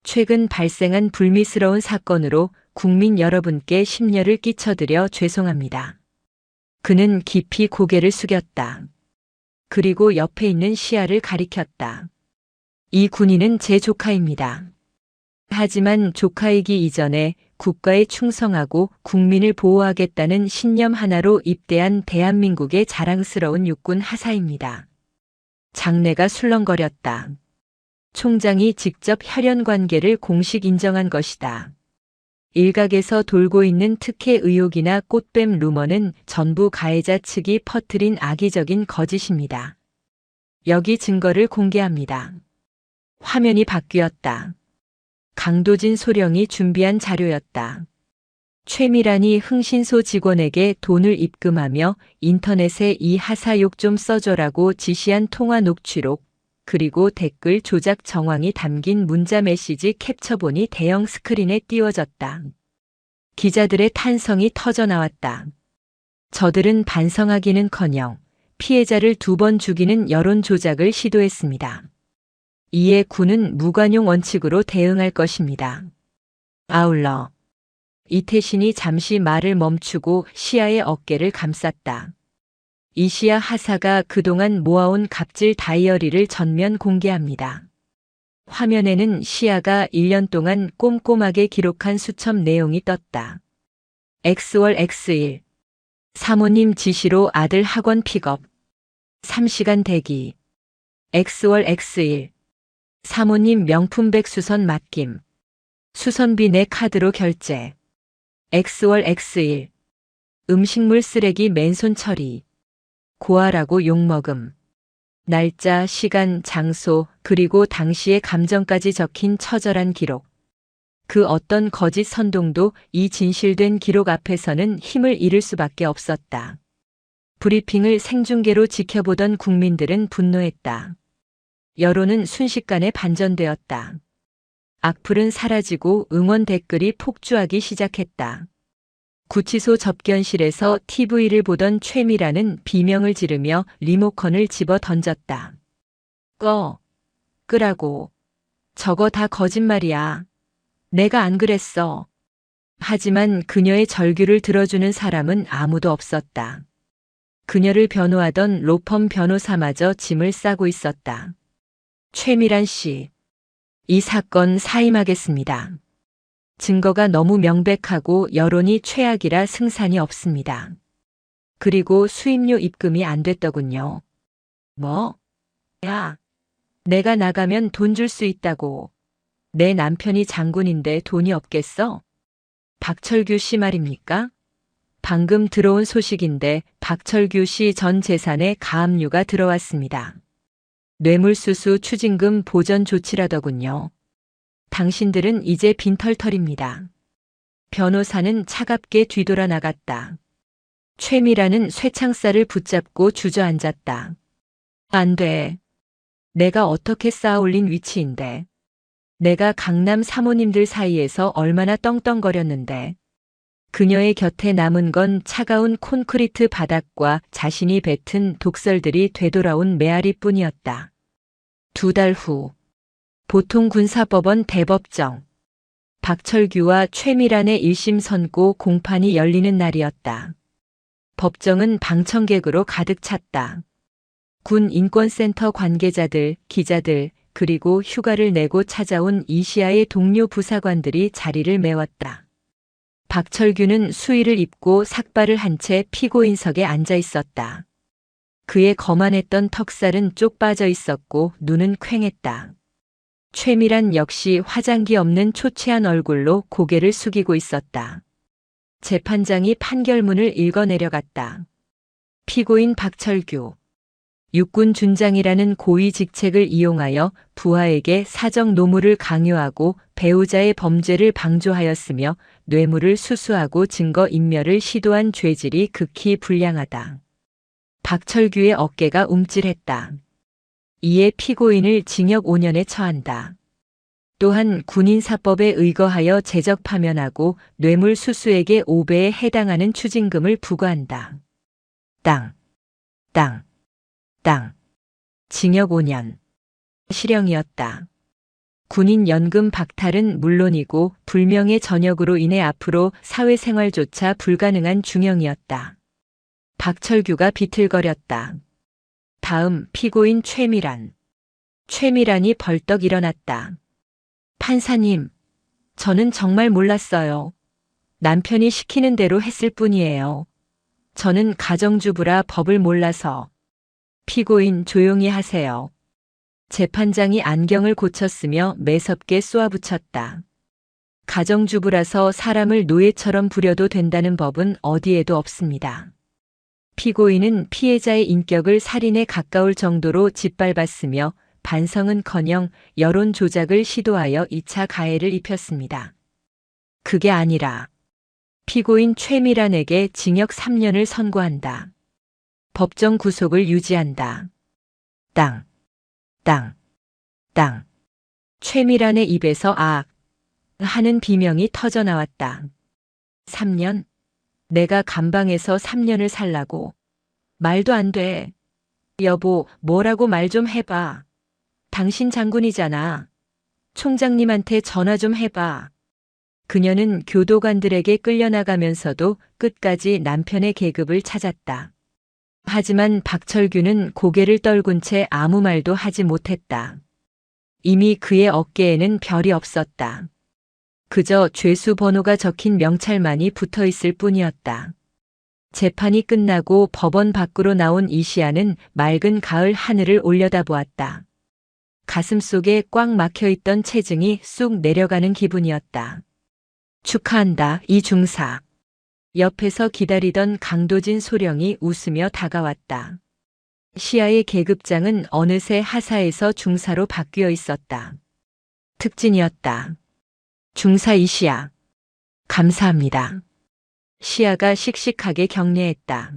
최근 발생한 불미스러운 사건으로 국민 여러분께 심려를 끼쳐드려 죄송합니다. 그는 깊이 고개를 숙였다. 그리고 옆에 있는 시아를 가리켰다. 이 군인은 제 조카입니다. 하지만 조카이기 이전에 국가에 충성하고 국민을 보호하겠다는 신념 하나로 입대한 대한민국의 자랑스러운 육군 하사입니다. 장내가 술렁거렸다. 총장이 직접 혈연 관계를 공식 인정한 것이다. 일각에서 돌고 있는 특혜 의혹이나 꽃뱀 루머는 전부 가해자 측이 퍼뜨린 악의적인 거짓입니다. 여기 증거를 공개합니다. 화면이 바뀌었다. 강도진 소령이 준비한 자료였다. 최미란이 흥신소 직원에게 돈을 입금하며 인터넷에 이 하사 욕 좀 써줘라고 지시한 통화 녹취록, 그리고 댓글 조작 정황이 담긴 문자 메시지 캡처본이 대형 스크린에 띄워졌다. 기자들의 탄성이 터져나왔다. 저들은 반성하기는커녕 피해자를 2번 죽이는 여론 조작을 시도했습니다. 이에 군은 무관용 원칙으로 대응할 것입니다. 아울러 이태신이 잠시 말을 멈추고 시아의 어깨를 감쌌다. 이시야 하사가 그동안 모아온 갑질 다이어리를 전면 공개합니다. 화면에는 시아가 1년 동안 꼼꼼하게 기록한 수첩 내용이 떴다. X월 X1. 사모님 지시로 아들 학원 픽업. 3시간 대기. X월 X1. 사모님 명품백 수선 맡김. 수선비 내 카드로 결제. X월 X1. 음식물 쓰레기 맨손 처리. 고아라고 욕먹음. 날짜, 시간, 장소, 그리고 당시의 감정까지 적힌 처절한 기록. 그 어떤 거짓 선동도 이 진실된 기록 앞에서는 힘을 잃을 수밖에 없었다. 브리핑을 생중계로 지켜보던 국민들은 분노했다. 여론은 순식간에 반전되었다. 악플은 사라지고 응원 댓글이 폭주하기 시작했다. 구치소 접견실에서 TV를 보던 최미라는 비명을 지르며 리모컨을 집어 던졌다. 끄라고. 저거 다 거짓말이야. 내가 안 그랬어. 하지만 그녀의 절규를 들어주는 사람은 아무도 없었다. 그녀를 변호하던 로펌 변호사마저 짐을 싸고 있었다. 최미란 씨, 이 사건 사임하겠습니다. 증거가 너무 명백하고 여론이 최악이라 승산이 없습니다. 그리고 수임료 입금이 안 됐더군요. 뭐? 야, 내가 나가면 돈 줄 수 있다고. 내 남편이 장군인데 돈이 없겠어? 박철규 씨 말입니까? 방금 들어온 소식인데 박철규 씨 전 재산에 가압류가 들어왔습니다. 뇌물수수 추징금 보전 조치라더군요. 당신들은 이제 빈털털입니다. 변호사는 차갑게 뒤돌아 나갔다. 최미라는 쇠창살을 붙잡고 주저앉았다. 안 돼. 내가 어떻게 쌓아올린 위치인데. 내가 강남 사모님들 사이에서 얼마나 떵떵거렸는데. 그녀의 곁에 남은 건 차가운 콘크리트 바닥과 자신이 뱉은 독설들이 되돌아온 메아리뿐이었다. 2달 후, 보통군사법원 대법정. 박철규와 최미란의 1심 선고 공판이 열리는 날이었다. 법정은 방청객으로 가득 찼다. 군 인권센터 관계자들, 기자들, 그리고 휴가를 내고 찾아온 이시아의 동료 부사관들이 자리를 메웠다. 박철규는 수의를 입고 삭발을 한 채 피고인석에 앉아 있었다. 그의 거만했던 턱살은 쪽 빠져 있었고 눈은 퀭했다. 최미란 역시 화장기 없는 초췌한 얼굴로 고개를 숙이고 있었다. 재판장이 판결문을 읽어 내려갔다. 피고인 박철규. 육군 준장이라는 고위 직책을 이용하여 부하에게 사적 노무를 강요하고 배우자의 범죄를 방조하였으며 뇌물을 수수하고 증거 인멸을 시도한 죄질이 극히 불량하다. 박철규의 어깨가 움찔했다. 이에 피고인을 징역 5년에 처한다. 또한 군인사법에 의거하여 재적 파면하고 뇌물 수수액의 5배에 해당하는 추징금을 부과한다. 땅. 징역 5년. 실형이었다. 군인 연금 박탈은 물론이고 불명예 전역으로 인해 앞으로 사회생활조차 불가능한 중형이었다. 박철규가 비틀거렸다. 다음 피고인 최미란. 최미란이 벌떡 일어났다. 판사님, 저는 정말 몰랐어요. 남편이 시키는 대로 했을 뿐이에요. 저는 가정주부라 법을 몰라서. 피고인 조용히 하세요. 재판장이 안경을 고쳤으며 매섭게 쏘아붙였다. 가정주부라서 사람을 노예처럼 부려도 된다는 법은 어디에도 없습니다. 피고인은 피해자의 인격을 살인에 가까울 정도로 짓밟았으며 반성은커녕 여론 조작을 시도하여 2차 가해를 입혔습니다. 그게 아니라 피고인 최미란에게 징역 3년을 선고한다. 법정 구속을 유지한다. 땅. 최미란의 입에서 악 하는 비명이 터져나왔다. 3년? 내가 감방에서 3년을 살라고. 말도 안 돼. 여보, 뭐라고 말 좀 해봐. 당신 장군이잖아. 총장님한테 전화 좀 해봐. 그녀는 교도관들에게 끌려나가면서도 끝까지 남편의 계급을 찾았다. 하지만 박철규는 고개를 떨군 채 아무 말도 하지 못했다. 이미 그의 어깨에는 별이 없었다. 그저 죄수 번호가 적힌 명찰만이 붙어 있을 뿐이었다. 재판이 끝나고 법원 밖으로 나온 이시아는 맑은 가을 하늘을 올려다보았다. 가슴속에 꽉 막혀있던 체증이 쑥 내려가는 기분이었다. 축하한다, 이 중사. 옆에서 기다리던 강도진 소령이 웃으며 다가왔다. 시아의 계급장은 어느새 하사에서 중사로 바뀌어 있었다. 특진이었다. 중사 이시아. 감사합니다. 시아가 씩씩하게 격려했다.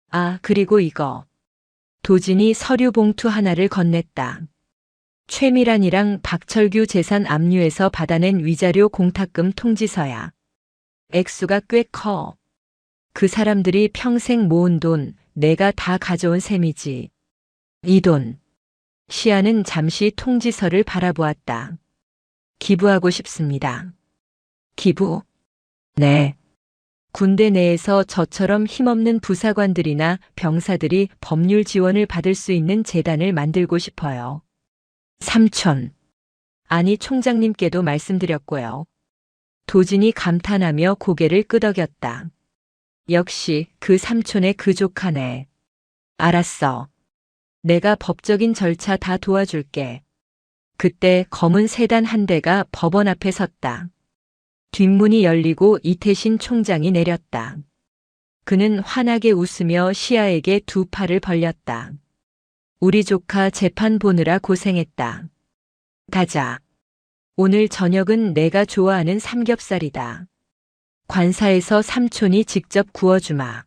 아, 그리고 이거. 도진이 서류 봉투 하나를 건넸다. 최미란이랑 박철규 재산 압류에서 받아낸 위자료 공탁금 통지서야. 액수가 꽤 커. 그 사람들이 평생 모은 돈, 내가 다 가져온 셈이지. 이 돈. 시아는 잠시 통지서를 바라보았다. 기부하고 싶습니다. 기부? 네. 군대 내에서 저처럼 힘없는 부사관들이나 병사들이 법률 지원을 받을 수 있는 재단을 만들고 싶어요. 삼촌. 아니, 총장님께도 말씀드렸고요. 도진이 감탄하며 고개를 끄덕였다. 역시 그 삼촌의 그 조카네. 알았어. 내가 법적인 절차 다 도와줄게. 그때 검은 세단 한 대가 법원 앞에 섰다. 뒷문이 열리고 이태신 총장이 내렸다. 그는 환하게 웃으며 시아에게 두 팔을 벌렸다. 우리 조카 재판 보느라 고생했다. 가자. 오늘 저녁은 내가 좋아하는 삼겹살이다. 관사에서 삼촌이 직접 구워주마.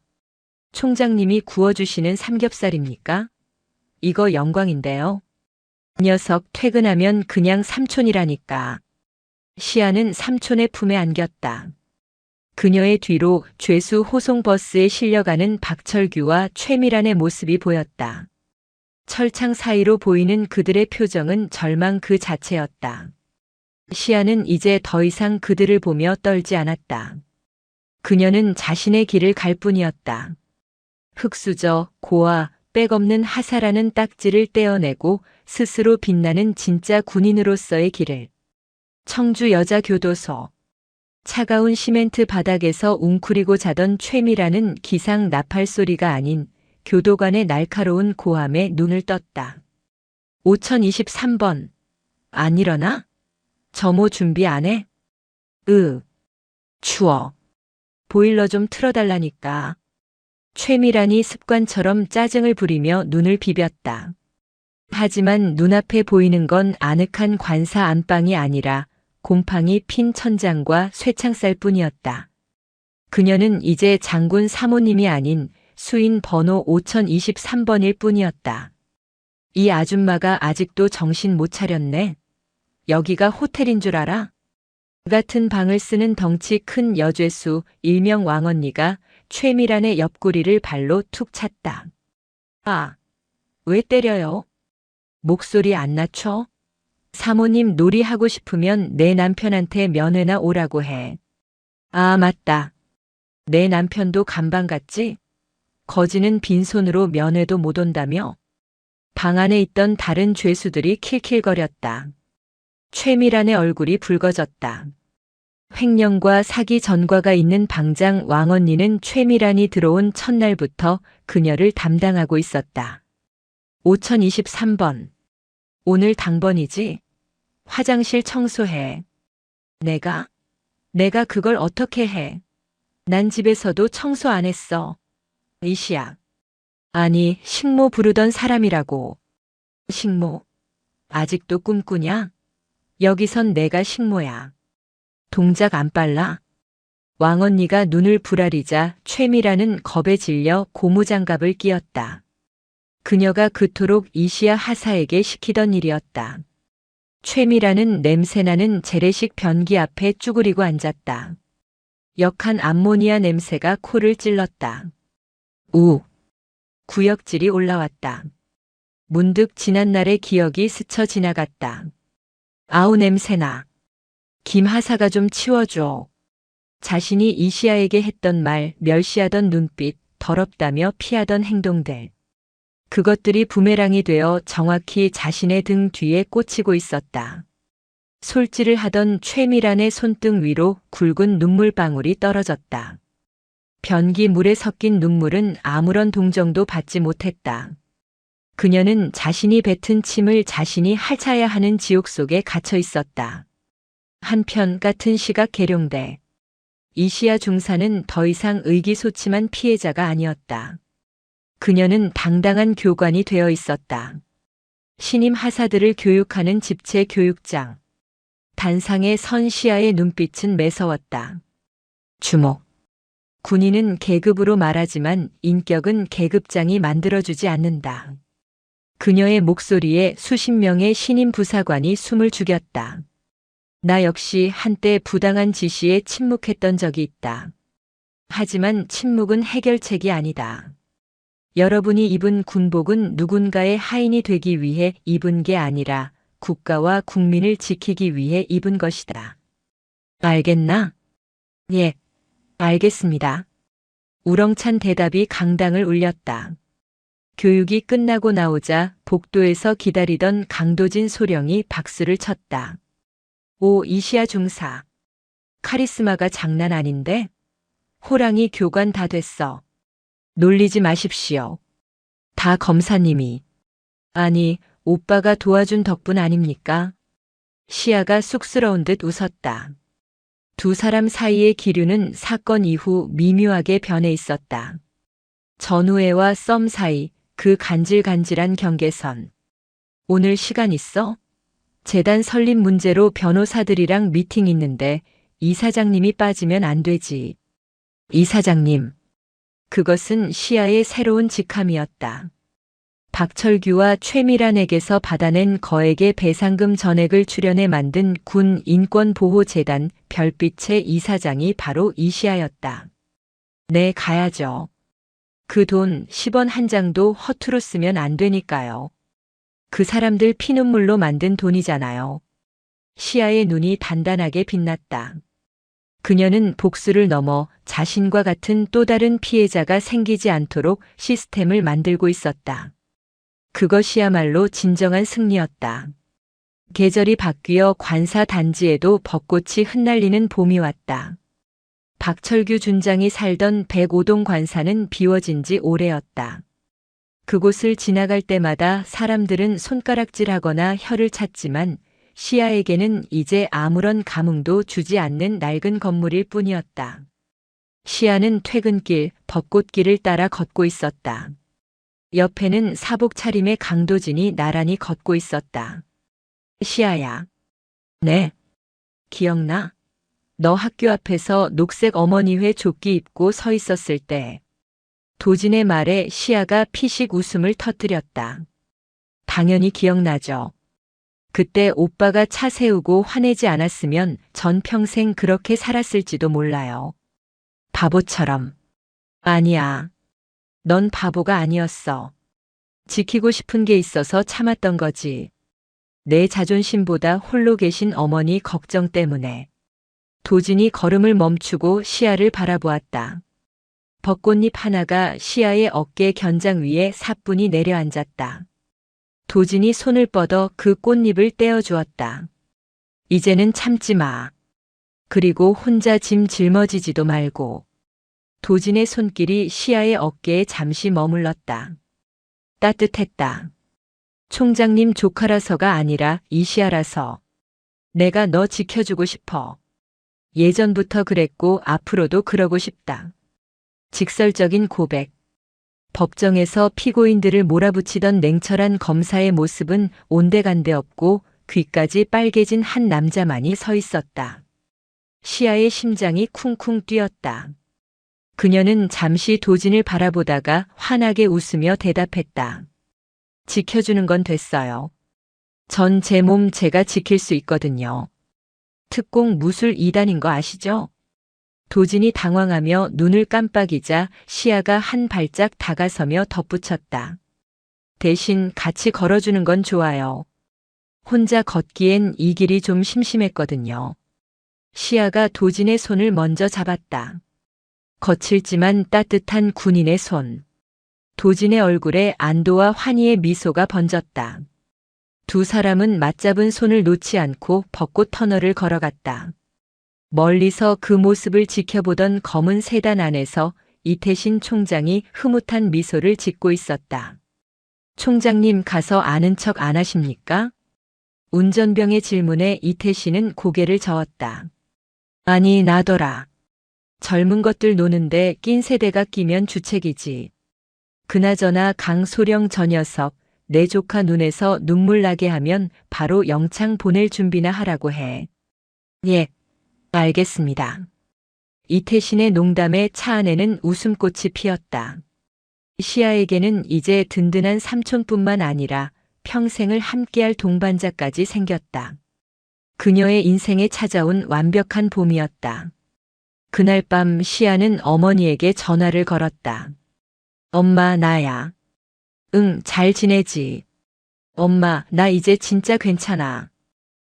총장님이 구워주시는 삼겹살입니까? 이거 영광인데요. 녀석 퇴근하면 그냥 삼촌이라니까. 시아는 삼촌의 품에 안겼다. 그녀의 뒤로 죄수 호송버스에 실려가는 박철규와 최미란의 모습이 보였다. 철창 사이로 보이는 그들의 표정은 절망 그 자체였다. 시아는 이제 더 이상 그들을 보며 떨지 않았다. 그녀는 자신의 길을 갈 뿐이었다. 흙수저, 고아, 빽없는 하사라는 딱지를 떼어내고 스스로 빛나는 진짜 군인으로서의 길을. 청주 여자교도소. 차가운 시멘트 바닥에서 웅크리고 자던 최미라는 기상 나팔 소리가 아닌 교도관의 날카로운 고함에 눈을 떴다. 5023번. 안 일어나? 점호 준비 안 해? 추워. 보일러 좀 틀어달라니까. 최미란이 습관처럼 짜증을 부리며 눈을 비볐다. 하지만 눈앞에 보이는 건 아늑한 관사 안방이 아니라 곰팡이 핀 천장과 쇠창살 뿐이었다. 그녀는 이제 장군 사모님이 아닌 수인 번호 5023번일 뿐이었다. 이 아줌마가 아직도 정신 못 차렸네. 여기가 호텔인 줄 알아? 그 같은 방을 쓰는 덩치 큰 여죄수 일명 왕언니가 최미란의 옆구리를 발로 툭 찼다. 아, 왜 때려요? 목소리 안 낮춰? 사모님 놀이하고 싶으면 내 남편한테 면회나 오라고 해. 아, 맞다. 내 남편도 간방 같지? 거지는 빈손으로 면회도 못 온다며? 방 안에 있던 다른 죄수들이 킬킬거렸다. 최미란의 얼굴이 붉어졌다. 횡령과 사기 전과가 있는 방장 왕언니는 최미란이 들어온 첫날부터 그녀를 담당하고 있었다. 5023번. 오늘 당번이지? 화장실 청소해. 내가 그걸 어떻게 해? 난 집에서도 청소 안 했어. 이시야. 아니, 식모 부르던 사람이라고. 식모? 아직도 꿈꾸냐? 여기선 내가 식모야. 동작 안 빨라? 왕언니가 눈을 부라리자 최미라는 겁에 질려 고무장갑을 끼었다. 그녀가 그토록 이시야 하사에게 시키던 일이었다. 최미라는 냄새나는 재래식 변기 앞에 쭈그리고 앉았다. 역한 암모니아 냄새가 코를 찔렀다. 구역질이 올라왔다. 문득 지난날의 기억이 스쳐 지나갔다. 아우 냄새나. 김 하사가 좀 치워줘. 자신이 이시아에게 했던 말, 멸시하던 눈빛, 더럽다며 피하던 행동들. 그것들이 부메랑이 되어 정확히 자신의 등 뒤에 꽂히고 있었다. 솔질을 하던 최미란의 손등 위로 굵은 눈물방울이 떨어졌다. 변기 물에 섞인 눈물은 아무런 동정도 받지 못했다. 그녀는 자신이 뱉은 침을 자신이 핥아야 하는 지옥 속에 갇혀 있었다. 한편 같은 시각 계룡대. 이시야 중사는 더 이상 의기소침한 피해자가 아니었다. 그녀는 당당한 교관이 되어 있었다. 신임 하사들을 교육하는 집체 교육장. 단상의 선 시아의 눈빛은 매서웠다. 주목. 군인은 계급으로 말하지만 인격은 계급장이 만들어주지 않는다. 그녀의 목소리에 수십 명의 신임 부사관이 숨을 죽였다. 나 역시 한때 부당한 지시에 침묵했던 적이 있다. 하지만 침묵은 해결책이 아니다. 여러분이 입은 군복은 누군가의 하인이 되기 위해 입은 게 아니라 국가와 국민을 지키기 위해 입은 것이다. 알겠나? 예, 알겠습니다. 우렁찬 대답이 강당을 울렸다. 교육이 끝나고 나오자 복도에서 기다리던 강도진 소령이 박수를 쳤다. 오, 이시야 중사. 카리스마가 장난 아닌데? 호랑이 교관 다 됐어. 놀리지 마십시오. 다 검사님이. 아니, 오빠가 도와준 덕분 아닙니까? 시아가 쑥스러운 듯 웃었다. 두 사람 사이의 기류는 사건 이후 미묘하게 변해 있었다. 전우애와 썸 사이, 그 간질간질한 경계선. 오늘 시간 있어? 재단 설립 문제로 변호사들이랑 미팅 있는데 이사장님이 빠지면 안 되지. 이사장님. 그것은 시아의 새로운 직함이었다. 박철규와 최미란에게서 받아낸 거액의 배상금 전액을 출연해 만든 군 인권보호재단 별빛의 이사장이 바로 이시아였다. 네, 가야죠. 그 돈 10원 한 장도 허투루 쓰면 안 되니까요. 그 사람들 피눈물로 만든 돈이잖아요. 시아의 눈이 단단하게 빛났다. 그녀는 복수를 넘어 자신과 같은 또 다른 피해자가 생기지 않도록 시스템을 만들고 있었다. 그것이야말로 진정한 승리였다. 계절이 바뀌어 관사 단지에도 벚꽃이 흩날리는 봄이 왔다. 박철규 준장이 살던 105동 관사는 비워진 지 오래였다. 그곳을 지나갈 때마다 사람들은 손가락질하거나 혀를 찼지만 시아에게는 이제 아무런 감흥도 주지 않는 낡은 건물일 뿐이었다. 시아는 퇴근길, 벚꽃길을 따라 걷고 있었다. 옆에는 사복 차림의 강도진이 나란히 걷고 있었다. 시아야. 네. 기억나? 너 학교 앞에서 녹색 어머니회 조끼 입고 서 있었을 때. 도진의 말에 시아가 피식 웃음을 터뜨렸다. 당연히 기억나죠. 그때 오빠가 차 세우고 화내지 않았으면 전 평생 그렇게 살았을지도 몰라요. 바보처럼. 아니야. 넌 바보가 아니었어. 지키고 싶은 게 있어서 참았던 거지. 내 자존심보다 홀로 계신 어머니 걱정 때문에. 도진이 걸음을 멈추고 시아를 바라보았다. 벚꽃잎 하나가 시아의 어깨 견장 위에 사뿐히 내려앉았다. 도진이 손을 뻗어 그 꽃잎을 떼어주었다. 이제는 참지 마. 그리고 혼자 짐 짊어지지도 말고. 도진의 손길이 시아의 어깨에 잠시 머물렀다. 따뜻했다. 총장님 조카라서가 아니라 이시아라서. 내가 너 지켜주고 싶어. 예전부터 그랬고 앞으로도 그러고 싶다. 직설적인 고백. 법정에서 피고인들을 몰아붙이던 냉철한 검사의 모습은 온데간데 없고 귀까지 빨개진 한 남자만이 서 있었다. 시아의 심장이 쿵쿵 뛰었다. 그녀는 잠시 도진을 바라보다가 환하게 웃으며 대답했다. 지켜주는 건 됐어요. 전 제 몸 제가 지킬 수 있거든요. 특공 무술 2단인 거 아시죠? 도진이 당황하며 눈을 깜빡이자 시아가 한 발짝 다가서며 덧붙였다. 대신 같이 걸어주는 건 좋아요. 혼자 걷기엔 이 길이 좀 심심했거든요. 시아가 도진의 손을 먼저 잡았다. 거칠지만 따뜻한 군인의 손. 도진의 얼굴에 안도와 환희의 미소가 번졌다. 두 사람은 맞잡은 손을 놓지 않고 벚꽃 터널을 걸어갔다. 멀리서 그 모습을 지켜보던 검은 세단 안에서 이태신 총장이 흐뭇한 미소를 짓고 있었다. 총장님 가서 아는 척 안 하십니까? 운전병의 질문에 이태신은 고개를 저었다. 아니, 나더라. 젊은 것들 노는데 낀 세대가 끼면 주책이지. 그나저나 강소령 저 녀석, 내 조카 눈에서 눈물 나게 하면 바로 영창 보낼 준비나 하라고 해. 예, 알겠습니다. 이태신의 농담에 차 안에는 웃음꽃이 피었다. 시아에게는 이제 든든한 삼촌뿐만 아니라 평생을 함께할 동반자까지 생겼다. 그녀의 인생에 찾아온 완벽한 봄이었다. 그날 밤 시아는 어머니에게 전화를 걸었다. 엄마, 나야. 응, 잘 지내지. 엄마, 나 이제 진짜 괜찮아.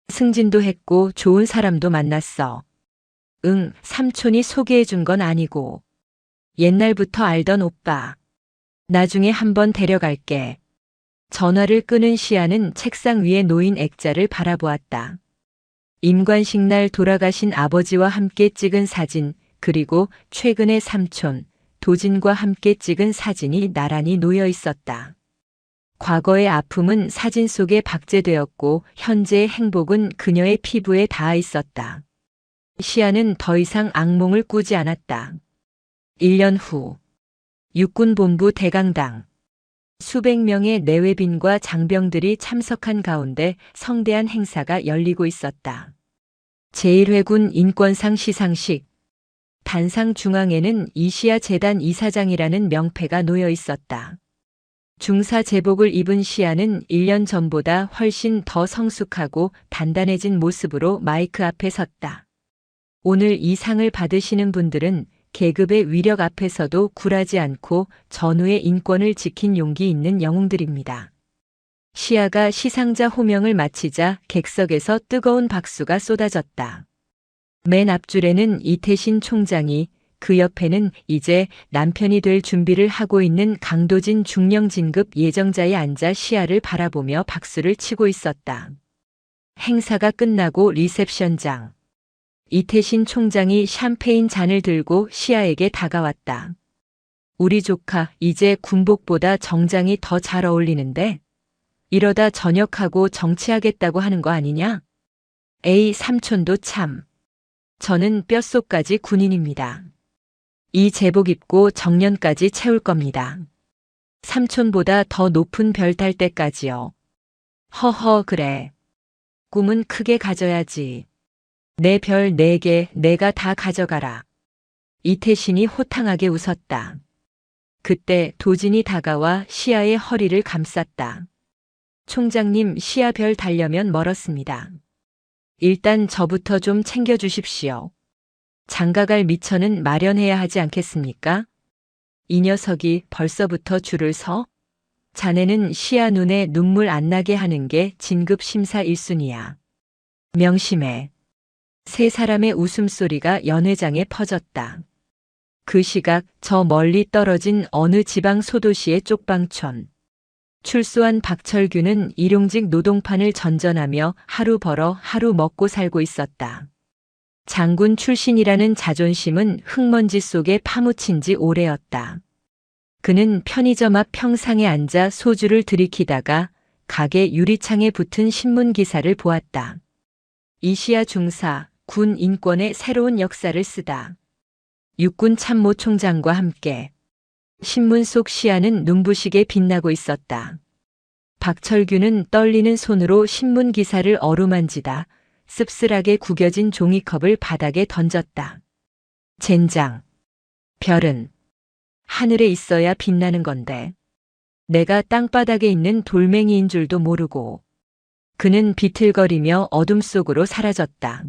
승진도 했고 좋은 사람도 만났어. 응, 삼촌이 소개해준 건 아니고. 옛날부터 알던 오빠. 나중에 한번 데려갈게. 전화를 끊은 시아는 책상 위에 놓인 액자를 바라보았다. 임관식 날 돌아가신 아버지와 함께 찍은 사진, 그리고 최근의 삼촌, 도진과 함께 찍은 사진이 나란히 놓여 있었다. 과거의 아픔은 사진 속에 박제되었고 현재의 행복은 그녀의 피부에 닿아 있었다. 시아는 더 이상 악몽을 꾸지 않았다. 1년 후 육군본부 대강당. 수백 명의 내외빈과 장병들이 참석한 가운데 성대한 행사가 열리고 있었다. 제1회군 인권상 시상식. 단상 중앙에는 이시아 재단 이사장이라는 명패가 놓여 있었다. 중사 제복을 입은 시아는 1년 전보다 훨씬 더 성숙하고 단단해진 모습으로 마이크 앞에 섰다. 오늘 이 상을 받으시는 분들은 계급의 위력 앞에서도 굴하지 않고 전우의 인권을 지킨 용기 있는 영웅들입니다. 시아가 시상자 호명을 마치자 객석에서 뜨거운 박수가 쏟아졌다. 맨 앞줄에는 이태신 총장이, 그 옆에는 이제 남편이 될 준비를 하고 있는 강도진 중령 진급 예정자에 앉아 시아를 바라보며 박수를 치고 있었다. 행사가 끝나고 리셉션장. 이태신 총장이 샴페인 잔을 들고 시아에게 다가왔다. 우리 조카, 이제 군복보다 정장이 더 잘 어울리는데? 이러다 전역하고 정치하겠다고 하는 거 아니냐? 에이, 삼촌도 참. 저는 뼛속까지 군인입니다. 이 제복 입고 정년까지 채울 겁니다. 삼촌보다 더 높은 별 탈 때까지요. 허허, 그래. 꿈은 크게 가져야지. 내 별 4개 내가 다 가져가라. 이태신이 호탕하게 웃었다. 그때 도진이 다가와 시아의 허리를 감쌌다. 총장님, 시아 별 달려면 멀었습니다. 일단 저부터 좀 챙겨주십시오. 장가갈 미처는 마련해야 하지 않겠습니까? 이 녀석이 벌써부터 줄을 서? 자네는 시아 눈에 눈물 안 나게 하는 게 진급 심사 1순위야. 명심해. 세 사람의 웃음소리가 연회장에 퍼졌다. 그 시각 저 멀리 떨어진 어느 지방 소도시의 쪽방촌. 출소한 박철규는 일용직 노동판을 전전하며 하루 벌어 하루 먹고 살고 있었다. 장군 출신이라는 자존심은 흙먼지 속에 파묻힌 지 오래였다. 그는 편의점 앞 평상에 앉아 소주를 들이키다가 가게 유리창에 붙은 신문 기사를 보았다. 이시아 중사, 군 인권의 새로운 역사를 쓰다. 육군 참모총장과 함께. 신문 속 시아는 눈부시게 빛나고 있었다. 박철규는 떨리는 손으로 신문 기사를 어루만지다 씁쓸하게 구겨진 종이컵을 바닥에 던졌다. 젠장. 별은 하늘에 있어야 빛나는 건데. 내가 땅바닥에 있는 돌멩이인 줄도 모르고. 그는 비틀거리며 어둠 속으로 사라졌다.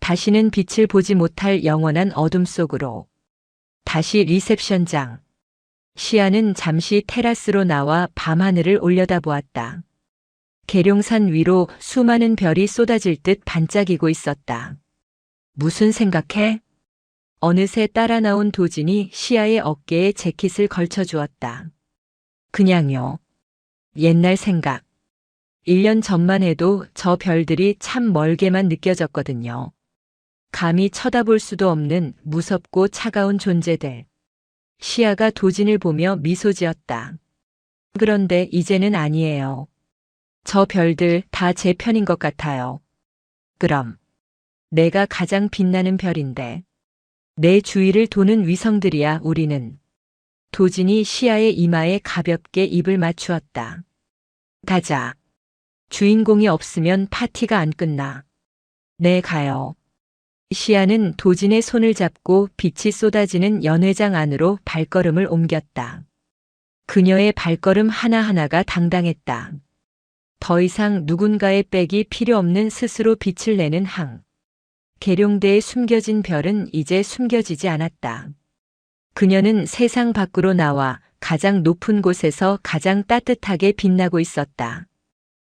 다시는 빛을 보지 못할 영원한 어둠 속으로. 다시 리셉션장. 시아는 잠시 테라스로 나와 밤하늘을 올려다보았다. 계룡산 위로 수많은 별이 쏟아질 듯 반짝이고 있었다. 무슨 생각해? 어느새 따라 나온 도진이 시아의 어깨에 재킷을 걸쳐주었다. 그냥요. 옛날 생각. 1년 전만 해도 저 별들이 참 멀게만 느껴졌거든요. 감히 쳐다볼 수도 없는 무섭고 차가운 존재들. 시아가 도진을 보며 미소 지었다. 그런데 이제는 아니에요. 저 별들 다 제 편인 것 같아요. 그럼 내가 가장 빛나는 별인데 내 주위를 도는 위성들이야 우리는. 도진이 시아의 이마에 가볍게 입을 맞추었다. 가자. 주인공이 없으면 파티가 안 끝나. 네, 가요. 시아는 도진의 손을 잡고 빛이 쏟아지는 연회장 안으로 발걸음을 옮겼다. 그녀의 발걸음 하나하나가 당당했다. 더 이상 누군가의 백이 필요 없는 스스로 빛을 내는 항. 계룡대에 숨겨진 별은 이제 숨겨지지 않았다. 그녀는 세상 밖으로 나와 가장 높은 곳에서 가장 따뜻하게 빛나고 있었다.